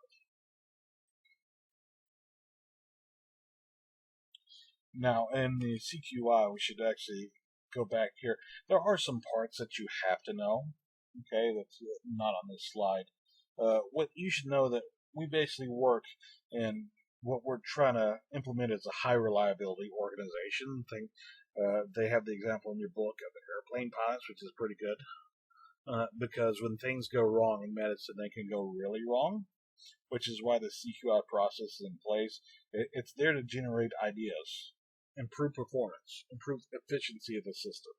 Now, in the CQI, we should actually go back here. There are some parts that you have to know. Okay, that's not on this slide. What you should know that we basically work in what we're trying to implement is a high reliability organization. They have the example in your book of airplane pilots, which is pretty good. Because when things go wrong in medicine, they can go really wrong, which is why the CQI process is in place. It's there to generate ideas, improve performance, improve efficiency of the system.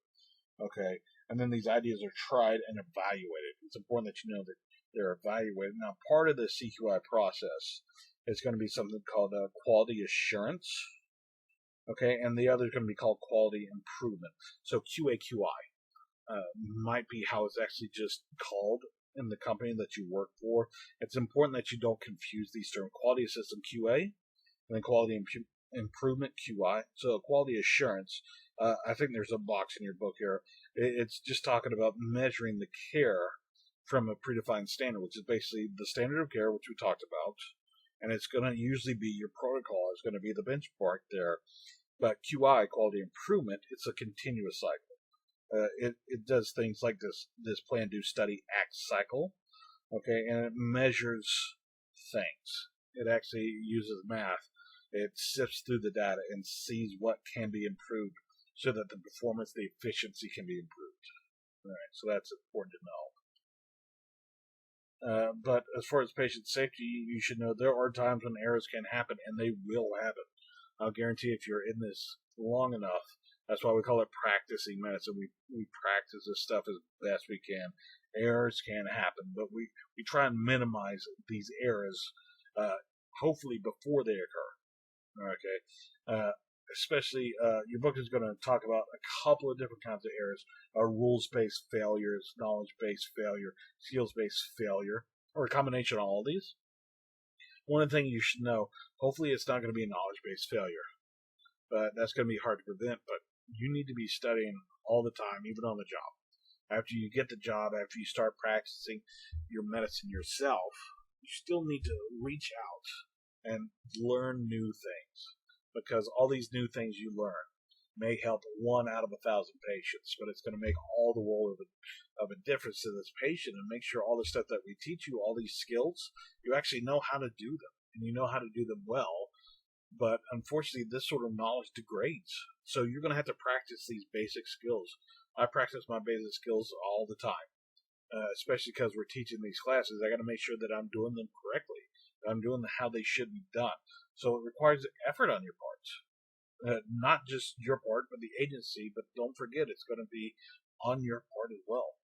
Okay, and then these ideas are tried and evaluated. It's important that you know that they're evaluated. Now, part of the CQI process is going to be something called quality assurance. Okay, and the other is going to be called quality improvement. So QAQI might be how it's actually just called in the company that you work for. It's important that you don't confuse these terms. Quality system QA, and then quality improvement QI. So quality assurance, I think there's a box in your book here. It's just talking about measuring the care from a predefined standard, which is basically the standard of care, which we talked about. And it's going to usually be your protocol is going to be the benchmark there. But QI, quality improvement, it's a continuous cycle. It does things like this plan, do, study, act cycle. Okay, and it measures things. It actually uses math. It sifts through the data and sees what can be improved so that the performance, the efficiency can be improved. All right, so that's important to know. But as far as patient safety, you should know there are times when errors can happen, and they will happen. I'll guarantee if you're in this long enough, that's why we call it practicing medicine. We practice this stuff as best we can. Errors can happen, but we try and minimize these errors, hopefully before they occur. Okay. Especially, your book is going to talk about a couple of different kinds of errors: rules-based failures, knowledge-based failure, skills-based failure, or a combination of all these. One thing you should know: hopefully, it's not going to be a knowledge-based failure, but that's going to be hard to prevent. But you need to be studying all the time, even on the job. After you get the job, after you start practicing your medicine yourself, you still need to reach out and learn new things, because all these new things you learn, may help 1 out of 1,000 patients, but it's going to make all the world of a difference to this patient, and make sure all the stuff that we teach you, all these skills, you actually know how to do them, and you know how to do them well. But unfortunately, this sort of knowledge degrades. So you're going to have to practice these basic skills. I practice my basic skills all the time, especially because we're teaching these classes. I got to make sure that I'm doing them correctly. I'm doing how they should be done. So it requires effort on your part. Not just your part, but the agency. But don't forget, it's going to be on your part as well.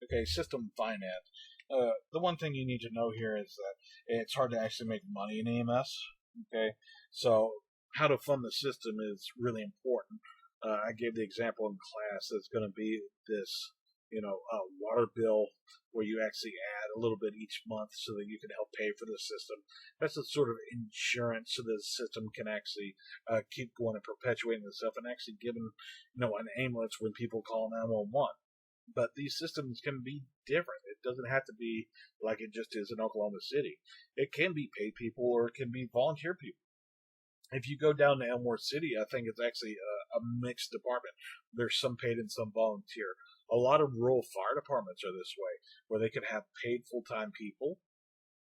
Okay, system finance. The one thing you need to know here is that it's hard to actually make money in EMS. Okay, so how to fund the system is really important. I gave the example in class. It's going to be this, water bill where you actually add a little bit each month so that you can help pay for the system. That's a sort of insurance so that the system can actually keep going and perpetuating itself and actually giving, an ambulance when people call 911. But these systems can be different. It doesn't have to be like it just is in Oklahoma City. It can be paid people or it can be volunteer people. If you go down to Elmore City, I think it's actually a mixed department. There's some paid and some volunteer. A lot of rural fire departments are this way, where they can have paid full-time people,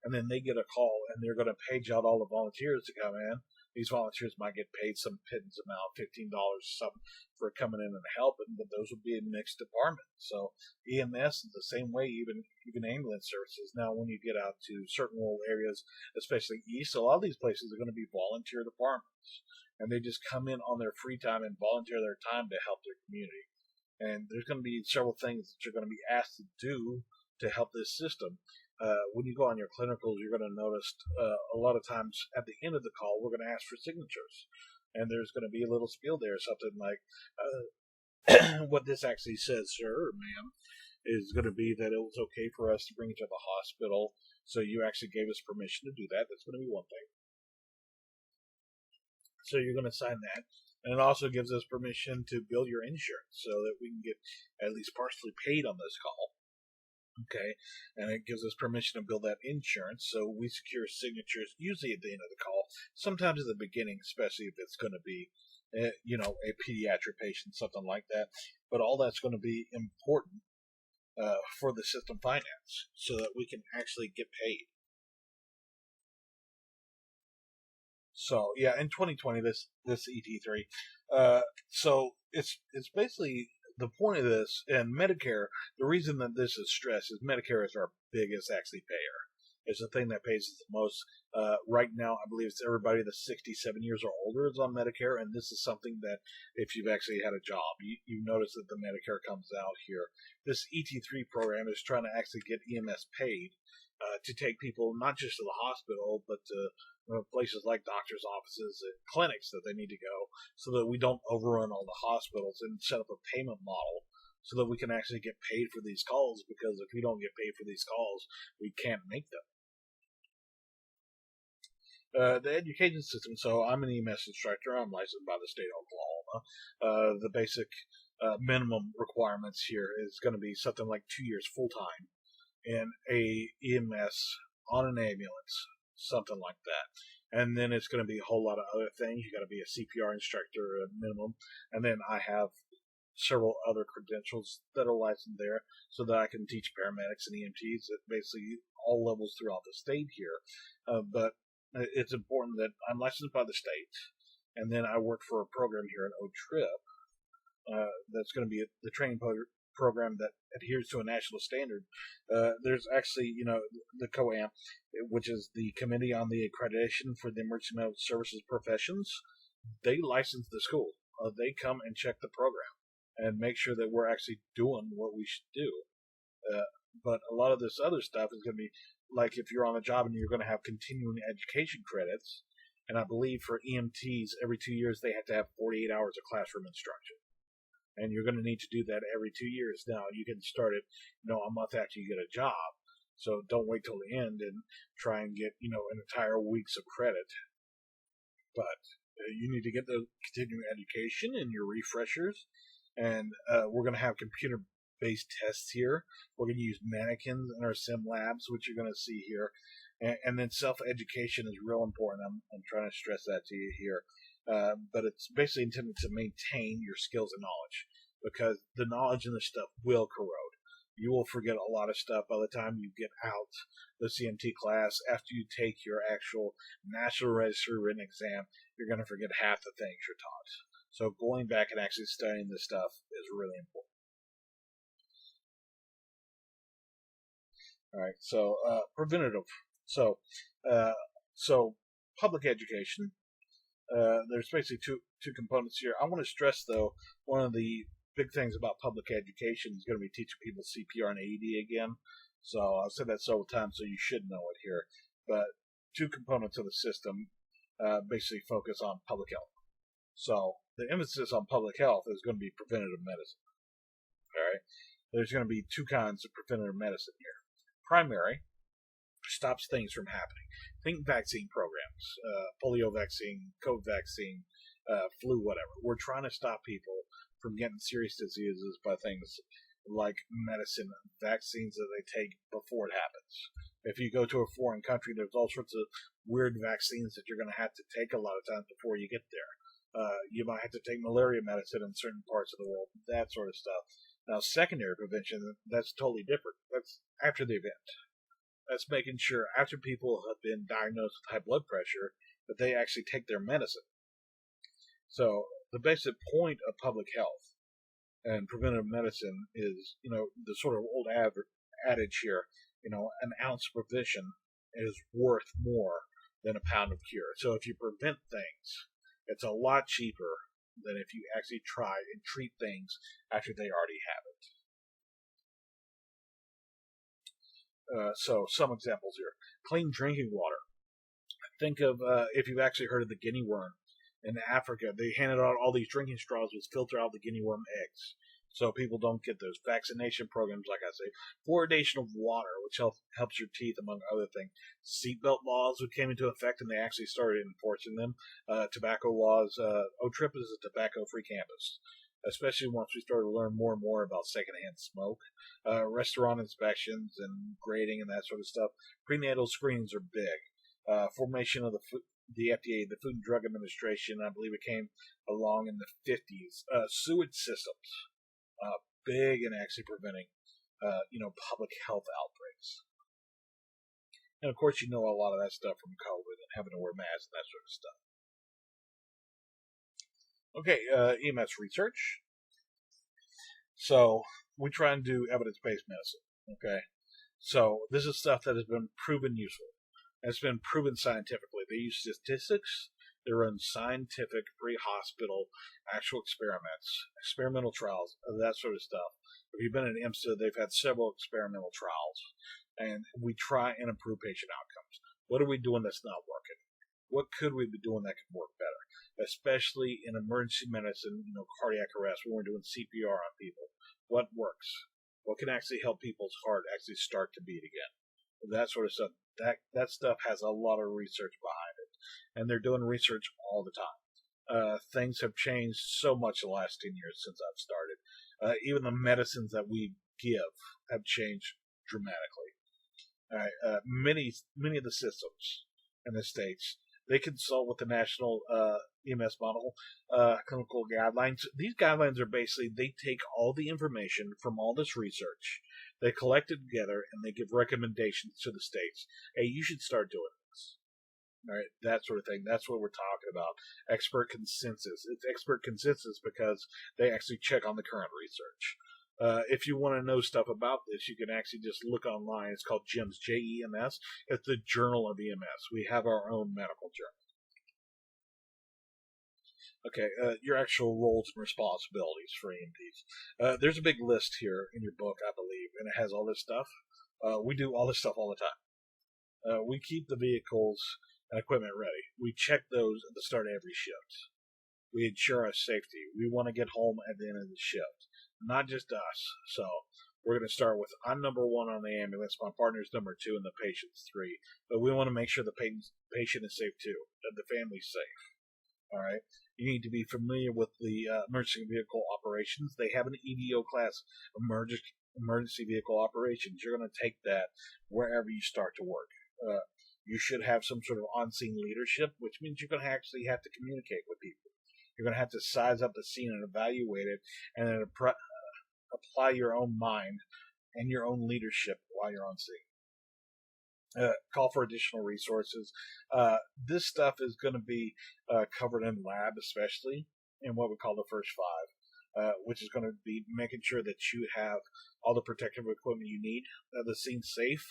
and then they get a call, and they're going to page out all the volunteers to come in. These volunteers might get paid some pittance amount, $15 something, for coming in and helping, but those would be in mixed departments. So EMS is the same way, even ambulance services. Now, when you get out to certain rural areas, especially east, a lot of these places are going to be volunteer departments, and they just come in on their free time and volunteer their time to help their community. And there's going to be several things that you're going to be asked to do to help this system. When you go on your clinicals, you're going to notice a lot of times at the end of the call, we're going to ask for signatures. And there's going to be a little spiel there, something like, what this actually says, sir or ma'am, is going to be that it was okay for us to bring you to the hospital, so you actually gave us permission to do that. That's going to be one thing. So you're going to sign that. And it also gives us permission to bill your insurance so that we can get at least partially paid on this call. Okay, and it gives us permission to bill that insurance, so we secure signatures usually at the end of the call, sometimes at the beginning, especially if it's going to be, a pediatric patient, something like that. But all that's going to be important for the system finance, so that we can actually get paid. So yeah, in 2020, this ET3, so it's basically the point of this, and Medicare, the reason that this is stressed is Medicare is our biggest actually payer. It's the thing that pays us the most. Right now, I believe it's everybody that's 67 years or older is on Medicare, and this is something that if you've actually had a job, you notice that the Medicare comes out here. This ET3 program is trying to actually get EMS paid to take people not just to the hospital, but to places like doctors' offices and clinics that they need to go, so that we don't overrun all the hospitals, and set up a payment model so that we can actually get paid for these calls, because if we don't get paid for these calls, we can't make them. The education system, so I'm an EMS instructor. I'm licensed by the state of Oklahoma. The basic minimum requirements here is going to be something like 2 years full-time in a EMS on an ambulance, something like that. And then it's going to be a whole lot of other things. You got to be a CPR instructor at minimum, and then I have several other credentials that are licensed there, so that I can teach paramedics and EMTs at basically all levels throughout the state here. But it's important that I'm licensed by the state, and then I work for a program here in O-Trip that's going to be the training program that adheres to a national standard. There's actually, the COAM, which is the Committee on the Accreditation for the Emergency Medical Services Professions. They license the school. They come and check the program and make sure that we're actually doing what we should do. But a lot of this other stuff is going to be like if you're on a job and you're going to have continuing education credits. And I believe for EMTs, every 2 years they have to have 48 hours of classroom instruction. And you're going to need to do that every 2 years. Now, you can start it, a month after you get a job. So don't wait till the end and try and get, an entire week's of credit. But you need to get the continuing education and your refreshers. And we're going to have computer-based tests here. We're going to use mannequins in our sim labs, which you're going to see here. And then self-education is real important. I'm trying to stress that to you here. but it's basically intended to maintain your skills and knowledge, because the knowledge and the stuff will corrode. You will forget a lot of stuff by the time you get out the CMT class. After you take your actual National Register written exam, you're going to forget half the things you're taught. So going back and actually studying this stuff is really important. All right, so preventative. So public education. There's basically two components here. I want to stress, though, one of the big things about public education is going to be teaching people CPR and AED again. So I've said that several times, so you should know it here. But two components of the system basically focus on public health. So the emphasis on public health is going to be preventative medicine. All right, there's going to be two kinds of preventative medicine here. Primary stops things from happening. Think vaccine programs, polio vaccine, COVID vaccine, flu, whatever. We're trying to stop people from getting serious diseases by things like medicine, vaccines that they take before it happens. If you go to a foreign country, there's all sorts of weird vaccines that you're going to have to take a lot of times before you get there. You might have to take malaria medicine in certain parts of the world, that sort of stuff. Now, secondary prevention, that's totally different. That's after the event. That's making sure after people have been diagnosed with high blood pressure that they actually take their medicine. So the basic point of public health and preventive medicine is, the sort of old adage here, an ounce of prevention is worth more than a pound of cure. So if you prevent things, it's a lot cheaper than if you actually try and treat things after they already have it. So some examples here. Clean drinking water. Think of if you've actually heard of the guinea worm. In Africa, they handed out all these drinking straws which filter out the guinea worm eggs, so people don't get those. Vaccination programs, like I say. Fluoridation of water, which helps your teeth, among other things. Seatbelt laws, which came into effect, and they actually started enforcing them. Tobacco laws. OTRIP is a tobacco-free campus, especially once we started to learn more and more about secondhand smoke. Restaurant inspections and grading and that sort of stuff. Prenatal screenings are big. Formation of the FDA, the Food and Drug Administration, I believe it came along in the 50s. Sewage systems, big in actually preventing, public health outbreaks. And of course, a lot of that stuff from COVID and having to wear masks and that sort of stuff. Okay, EMS research. So we try and do evidence-based medicine. Okay, so this is stuff that has been proven useful. It's been proven scientifically. They use statistics. They run scientific pre-hospital actual experiments, experimental trials, that sort of stuff. If you've been in IMSA, they've had several experimental trials, and we try and improve patient outcomes. What are we doing that's not working? What could we be doing that could work better? Especially in emergency medicine, cardiac arrest, when we're doing CPR on people. What works? What can actually help people's heart actually start to beat again? That sort of stuff. That stuff has a lot of research behind it, and they're doing research all the time. Things have changed so much the last 10 years since I've started. Even the medicines that we give have changed dramatically. Many of the systems in the States, they consult with the National EMS Model clinical guidelines. These guidelines are basically, they take all the information from all this research, they collect it together, and they give recommendations to the states. Hey, you should start doing this. All right, that sort of thing. That's what we're talking about. Expert consensus. It's expert consensus because they actually check on the current research. If you want to know stuff about this, you can actually just look online. It's called JEMS, J-E-M-S. It's the Journal of EMS. We have our own medical journal. Okay, your actual roles and responsibilities for EMTs. There's a big list here in your book, I believe, and it has all this stuff. We do all this stuff all the time. We keep the vehicles and equipment ready. We check those at the start of every shift. We ensure our safety. We want to get home at the end of the shift. Not just us. So we're going to start with, I'm number 1 on the ambulance, my partner's number 2, and the patient's 3. But we want to make sure the patient is safe too, that the family's safe. All right. You need to be familiar with the emergency vehicle operations. They have an EVO class, emergency vehicle operations. You're going to take that wherever you start to work. You should have some sort of on-scene leadership, which means you're going to actually have to communicate with people. You're going to have to size up the scene and evaluate it, and then apply your own mind and your own leadership while you're on scene. Call for additional resources. This stuff is going to be covered in lab, especially in what we call the first five, which is going to be making sure that you have all the protective equipment you need, the scene's safe.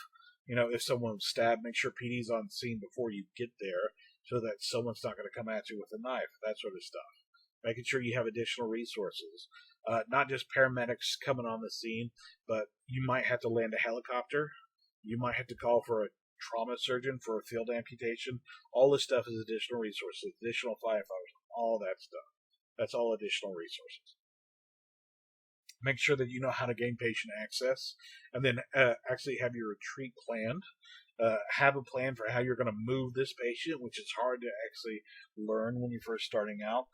If someone's stabbed, make sure PD's on scene before you get there so that someone's not going to come at you with a knife, that sort of stuff. Making sure you have additional resources. Not just paramedics coming on the scene, but you might have to land a helicopter. You might have to call for a trauma surgeon for a field amputation. All this stuff is additional resources, additional firefighters, all that stuff. That's all additional resources. Make sure that you know how to gain patient access, and then actually have your retreat planned. Have a plan for how you're going to move this patient, which is hard to actually learn when you're first starting out.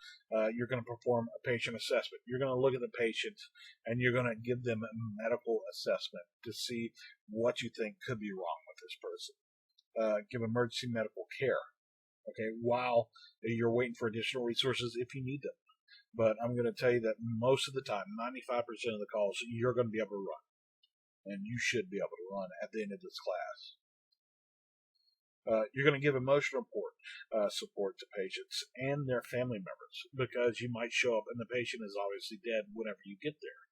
You're going to perform a patient assessment. You're going to look at the patient, and you're going to give them a medical assessment to see what you think could be wrong with this person. Give emergency medical care, okay, while you're waiting for additional resources if you need them. But I'm going to tell you that most of the time, 95% of the calls, you're going to be able to run. And you should be able to run at the end of this class. You're going to give emotional support to patients and their family members, because you might show up and the patient is obviously dead whenever you get there.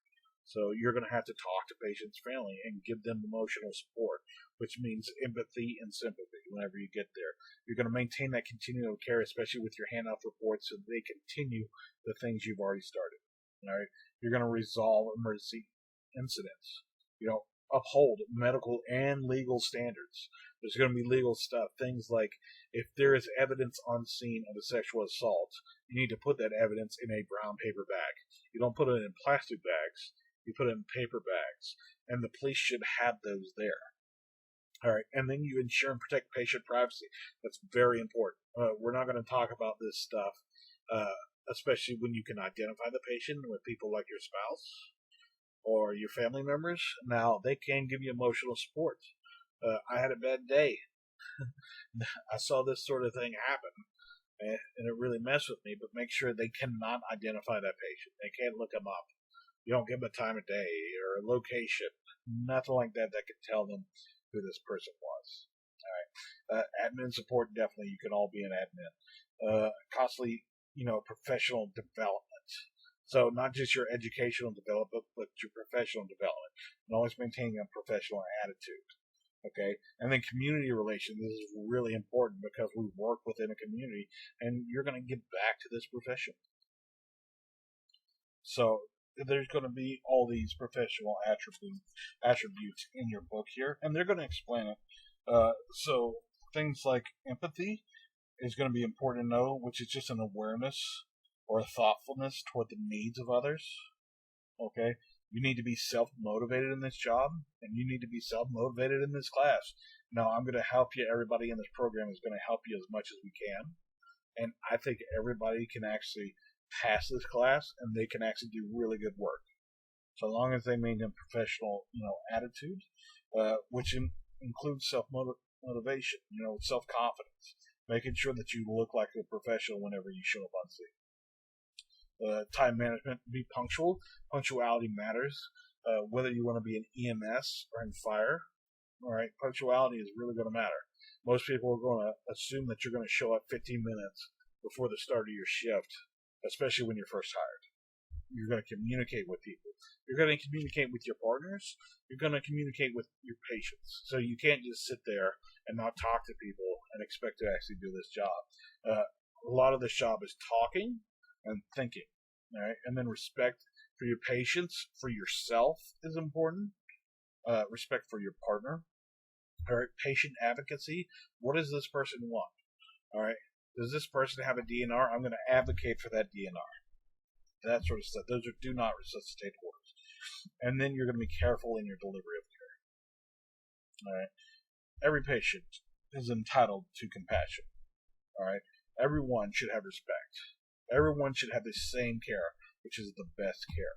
So you're going to have to talk to patient's family and give them emotional support, which means empathy and sympathy whenever you get there. You're going to maintain that continuum of care, especially with your handoff reports, so they continue the things you've already started. All right? You're going to resolve emergency incidents. Uphold medical and legal standards. There's going to be legal stuff, things like if there is evidence on scene of a sexual assault, you need to put that evidence in a brown paper bag. You don't put it in plastic bags. You put it in paper bags, and the police should have those there. All right, and then you ensure and protect patient privacy. That's very important. We're not going to talk about this stuff, especially when you can identify the patient with people like your spouse or your family members. Now, they can give you emotional support. I had a bad day. I saw this sort of thing happen, and it really messed with me, but make sure they cannot identify that patient. They can't look them up. You don't give them a time of day or a location, nothing like that that could tell them who this person was. All right. Admin support, definitely. You can all be an admin. Constantly, professional development. So not just your educational development, but your professional development. And always maintaining a professional attitude. Okay. And then community relations. This is really important because we work within a community, and you're going to give back to this profession. So there's going to be all these professional attributes in your book here, and they're going to explain it. So things like empathy is going to be important to know, which is just an awareness or a thoughtfulness toward the needs of others. Okay, you need to be self-motivated in this job, and you need to be self-motivated in this class. Now, I'm going to help you. Everybody in this program is going to help you as much as we can, and I think everybody can actually pass this class, and they can actually do really good work, so long as they maintain professional, attitude, which includes self-motivation, self-confidence, making sure that you look like a professional whenever you show up on scene. Time management, be punctual. Punctuality matters, whether you want to be in EMS or in fire. All right, punctuality is really going to matter. Most people are going to assume that you're going to show up 15 minutes before the start of your shift, especially when you're first hired. You're going to communicate with people. You're going to communicate with your partners. You're going to communicate with your patients. So you can't just sit there and not talk to people and expect to actually do this job. A lot of this job is talking and thinking. All right? And then respect for your patients, for yourself is important. Respect for your partner. All right? Patient advocacy. What does this person want? All right? Does this person have a DNR? I'm going to advocate for that DNR. That sort of stuff. Those are do not resuscitate orders. And then you're going to be careful in your delivery of care. All right. Every patient is entitled to compassion. All right. Everyone should have respect. Everyone should have the same care, which is the best care.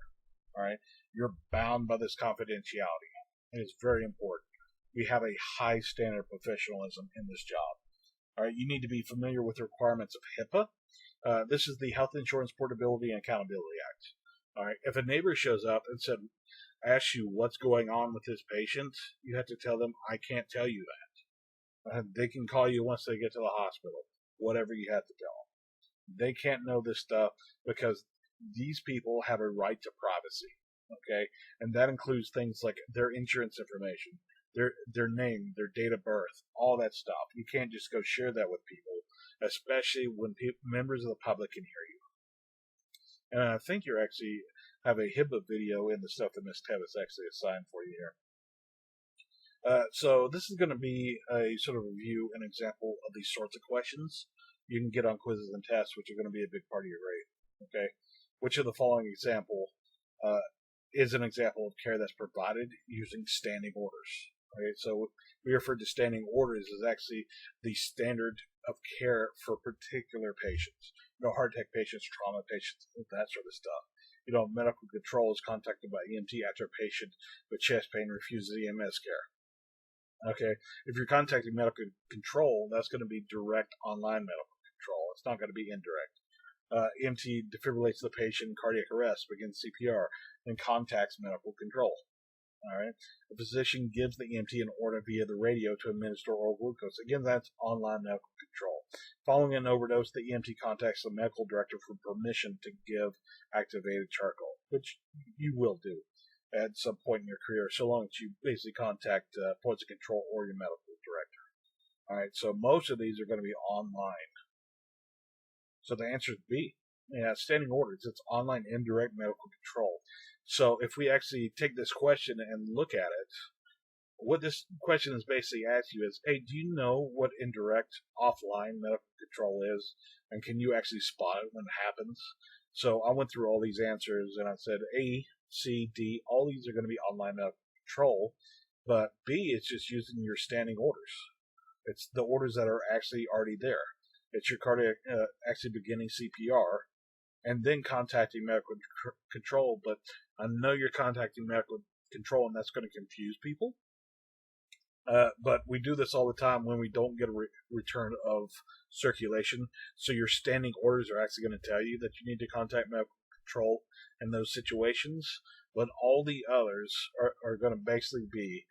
All right. You're bound by this confidentiality. It is very important. We have a high standard of professionalism in this job. All right, you need to be familiar with the requirements of HIPAA. This is the Health Insurance Portability and Accountability Act. All right, if a neighbor shows up and asks you what's going on with this patient, you have to tell them, I can't tell you that. They can call you once they get to the hospital, whatever you have to tell them. They can't know this stuff because these people have a right to privacy. Okay, and that includes things like their insurance information, their name, their date of birth, all that stuff. You can't just go share that with people, especially when members of the public can hear you. And I think you actually have a HIPAA video in the stuff that Ms. Tevis actually assigned for you here. So this is going to be a sort of review and example of these sorts of questions you can get on quizzes and tests, which are going to be a big part of your grade. Okay, which of the following example is an example of care that's provided using standing orders? Okay, so we refer to standing orders as actually the standard of care for particular patients. Heart attack patients, trauma patients, that sort of stuff. Medical control is contacted by EMT after a patient with chest pain refuses EMS care. Okay, if you're contacting medical control, that's going to be direct online medical control. It's not going to be indirect. EMT defibrillates the patient in cardiac arrest, begins CPR, and contacts medical control. All right. The physician gives the EMT an order via the radio to administer oral glucose. Again, that's online medical control. Following an overdose, the EMT contacts the medical director for permission to give activated charcoal, which you will do at some point in your career, so long as you basically contact points of control or your medical director. All right. So most of these are going to be online. So the answer is B. Yeah, standing orders. It's online indirect medical control. So if we actually take this question and look at it, what this question is basically asking you is, hey, do you know what indirect offline medical control is? And can you actually spot it when it happens? So I went through all these answers and I said A, C, D, all these are going to be online medical control. But B is just using your standing orders. It's the orders that are actually already there. It's your cardiac actually beginning CPR and then contacting medical control. But I know you're contacting medical control, and that's going to confuse people. But we do this all the time when we don't get a return of circulation. So your standing orders are actually going to tell you that you need to contact medical control in those situations. But all the others are going to basically be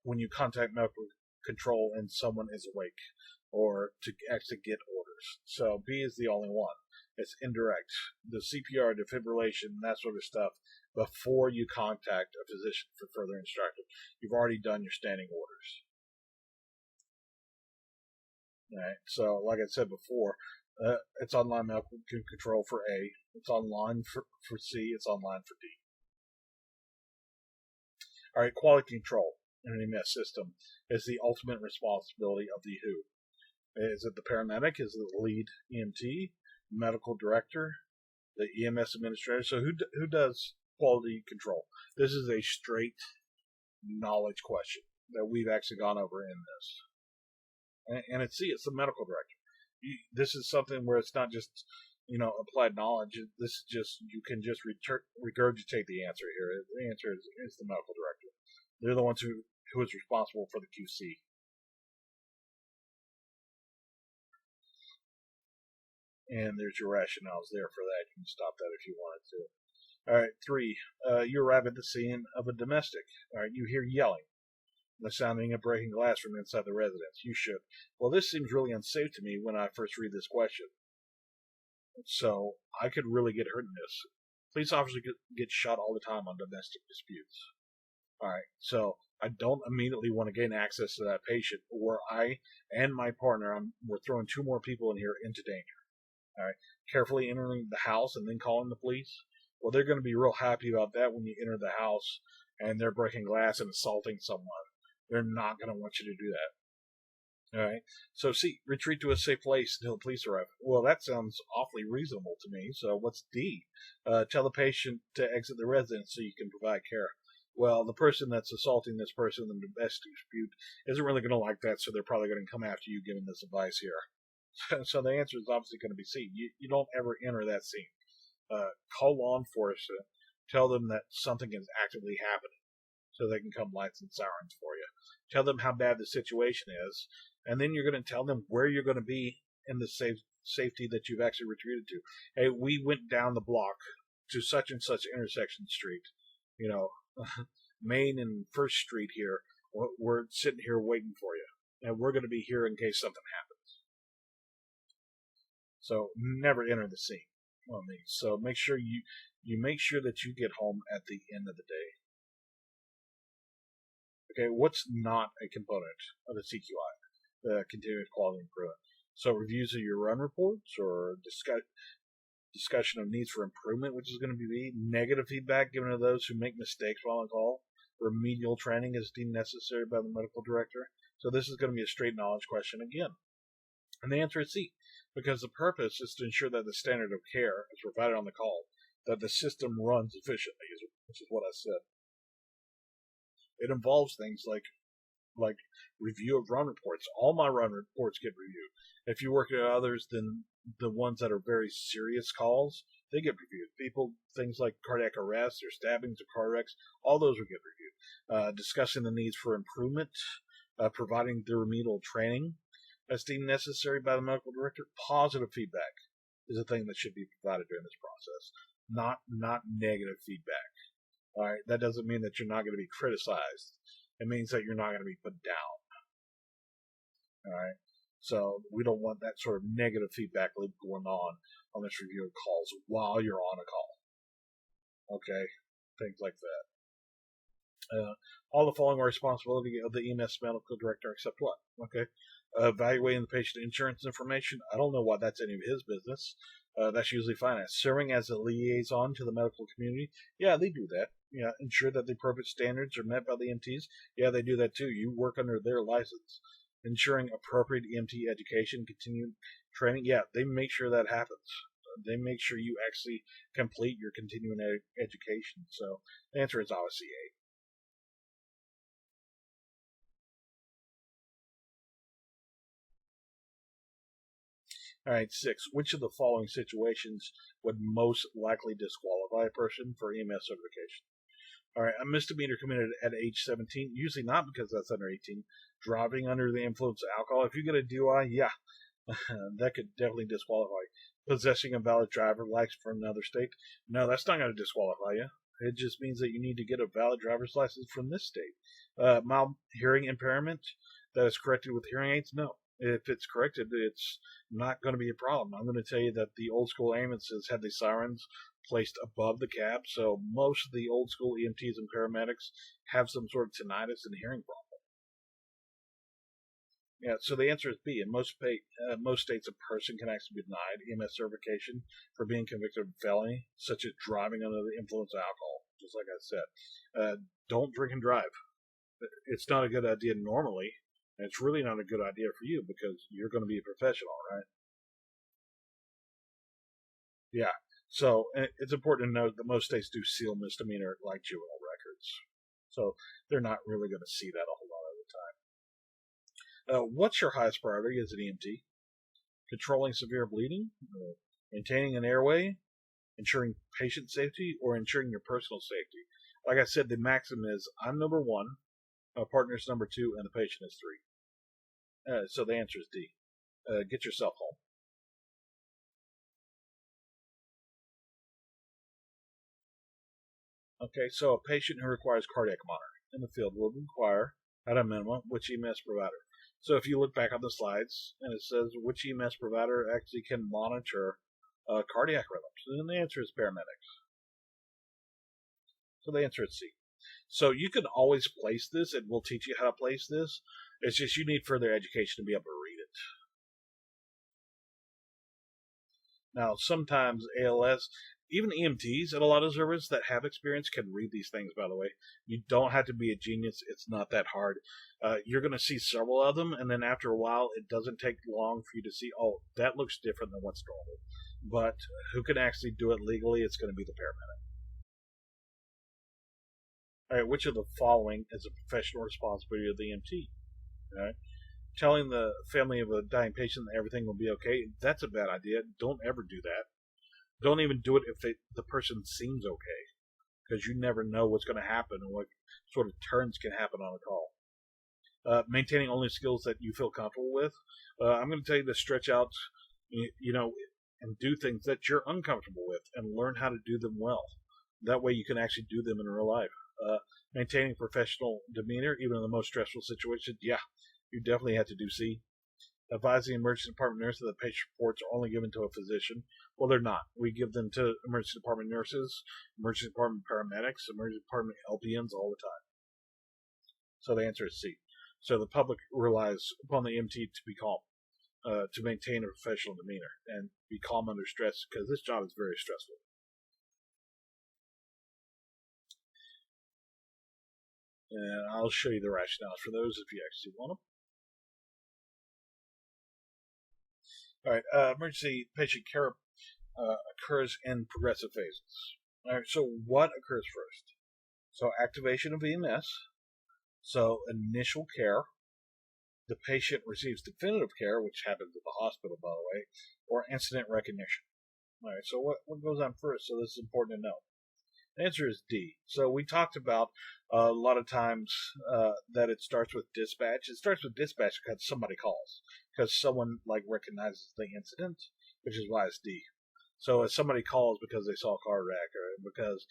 when you contact medical control and someone is awake, or to actually get orders. So B is the only one. It's indirect. The CPR, defibrillation, that sort of stuff, before you contact a physician for further instruction. You've already done your standing orders. All right. So, like I said before, it's online medical control for A. It's online for C. It's online for D. All right. Quality control in an EMS system is the ultimate responsibility of the WHO. Is it the paramedic? Is it the lead EMT? Medical director? The EMS administrator? So who does quality control? This is a straight knowledge question that we've actually gone over in this. And it's the medical director. This is something where it's not just, applied knowledge. This is just, you can just regurgitate the answer here. The answer is the medical director. They're the ones who is responsible for the QC. And there's your rationales there for that. You can stop that if you wanted to. All right, 3. You arrive at the scene of a domestic. All right, you hear yelling, the sounding of breaking glass from inside the residence. You should. Well, this seems really unsafe to me when I first read this question. So I could really get hurt in this. Police officers get shot all the time on domestic disputes. All right, so I don't immediately want to gain access to that patient, or I and my partner, we're throwing 2 more people in here into danger. All right, carefully entering the house and then calling the police. Well, they're going to be real happy about that when you enter the house and they're breaking glass and assaulting someone. They're not going to want you to do that. All right, so C, retreat to a safe place until the police arrive. Well, that sounds awfully reasonable to me. So what's D? Tell the patient to exit the residence so you can provide care. Well, the person that's assaulting this person in the domestic dispute isn't really going to like that, so they're probably going to come after you giving this advice here. So the answer is obviously going to be C. You don't ever enter that scene. Call law enforcement. Tell them that something is actively happening so they can come lights and sirens for you. Tell them how bad the situation is and then you're going to tell them where you're going to be in the safety that you've actually retreated to. Hey, we went down the block to such and such intersection street, you know, Main and First Street here. We're sitting here waiting for you, and we're going to be here in case something happens. So never enter the scene on these. So make sure you make sure that you get home at the end of the day. Okay, what's not a component of the CQI, the continuous quality improvement? So reviews of your run reports or discussion of needs for improvement, which is going to be negative feedback given to those who make mistakes while on call. Remedial training is deemed necessary by the medical director. So this is going to be a straight knowledge question again. And the answer is C, because the purpose is to ensure that the standard of care is provided on the call, that the system runs efficiently, which is what I said. It involves things like review of run reports. All my run reports get reviewed. If you work at others, then the ones that are very serious calls, they get reviewed. Things like cardiac arrest or stabbings or car wrecks, all those will get reviewed. Discussing the needs for improvement, providing the remedial training as deemed necessary by the medical director. Positive feedback is a thing that should be provided during this process, not negative feedback. All right, that doesn't mean that you're not going to be criticized. It means that you're not going to be put down. All right, so we don't want that sort of negative feedback loop going on this review of calls while you're on a call. Okay, things like that. All the following are responsibility of the EMS medical director, except what? Okay, evaluating the patient insurance information. I don't know why that's any of his business. That's usually finance. Serving as a liaison to the medical community. Yeah, they do that. Yeah, ensure that the appropriate standards are met by the EMTs. Yeah, they do that too. You work under their license. Ensuring appropriate EMT education, continued training. Yeah, they make sure that happens. They make sure you actually complete your continuing education. So the answer is obviously A. All right, 6. Which of the following situations would most likely disqualify a person for EMS certification? All right, a misdemeanor committed at age 17, usually not because that's under 18. Driving under the influence of alcohol. If you get a DUI, yeah, that could definitely disqualify you. Possessing a valid driver's license from another state, no, that's not going to disqualify you. It just means that you need to get a valid driver's license from this state. Mild hearing impairment that is corrected with hearing aids, no. If it's corrected, it's not going to be a problem. I'm going to tell you that the old school ambulances had the sirens placed above the cab, so most of the old school EMTs and paramedics have some sort of tinnitus and hearing problem. Yeah, so the answer is B. In most states, a person can actually be denied EMS certification for being convicted of felony, such as driving under the influence of alcohol, just like I said. Don't drink and drive. It's not a good idea normally, and it's really not a good idea for you because you're going to be a professional, right? Yeah. So it's important to note that most states do seal misdemeanor like juvenile records. So they're not really going to see that a whole lot of the time. What's your highest priority as an EMT? Controlling severe bleeding? Maintaining an airway? Ensuring patient safety? Or ensuring your personal safety? Like I said, the maximum is I'm number 1, partner's number 2, and the patient is 3. So the answer is D. Get yourself home. Okay, so a patient who requires cardiac monitoring in the field will require, at a minimum, which EMS provider? So if you look back on the slides, and it says which EMS provider actually can monitor cardiac rhythms, and the answer is paramedics. So the answer is C. So you can always place this, and we'll teach you how to place this. It's just you need further education to be able to read it. Now, sometimes ALS, even EMTs at a lot of services that have experience can read these things, by the way. You don't have to be a genius. It's not that hard. You're going to see several of them, and then after a while, it doesn't take long for you to see, oh, that looks different than what's normal. But who can actually do it legally? It's going to be the paramedic. All right, which of the following is a professional responsibility of the EMT? All right. Telling the family of a dying patient that everything will be okay, that's a bad idea. Don't ever do that. Don't even do it if the person seems okay, because you never know what's going to happen and what sort of turns can happen on a call. Maintaining only skills that you feel comfortable with. I'm going to tell you to stretch out, and do things that you're uncomfortable with and learn how to do them well. That way you can actually do them in real life. Maintaining professional demeanor, even in the most stressful situations, yeah, you definitely have to do C. Advising emergency department nurses that patient reports are only given to a physician. Well, they're not. We give them to emergency department nurses, emergency department paramedics, emergency department LPNs all the time. So the answer is C. So the public relies upon the EMT to be calm, to maintain a professional demeanor and be calm under stress, because this job is very stressful. And I'll show you the rationales for those if you actually want them. All right, emergency patient care occurs in progressive phases. All right, so what occurs first? So activation of EMS, so initial care, the patient receives definitive care, which happens at the hospital, by the way, or incident recognition. All right, so what goes on first? So this is important to know. The answer is D. So we talked about a lot of times that it starts with dispatch. It starts with dispatch because somebody calls, because someone recognizes the incident, which is why it's D. So if somebody calls because they saw a car wreck or because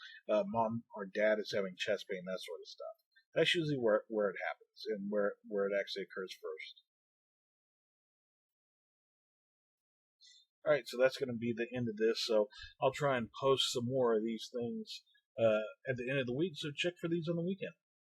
mom or dad is having chest pain, that sort of stuff, that's usually where it happens and where it actually occurs first. All right, so that's going to be the end of this. So I'll try and post some more of these things at the end of the week. So check for these on the weekend.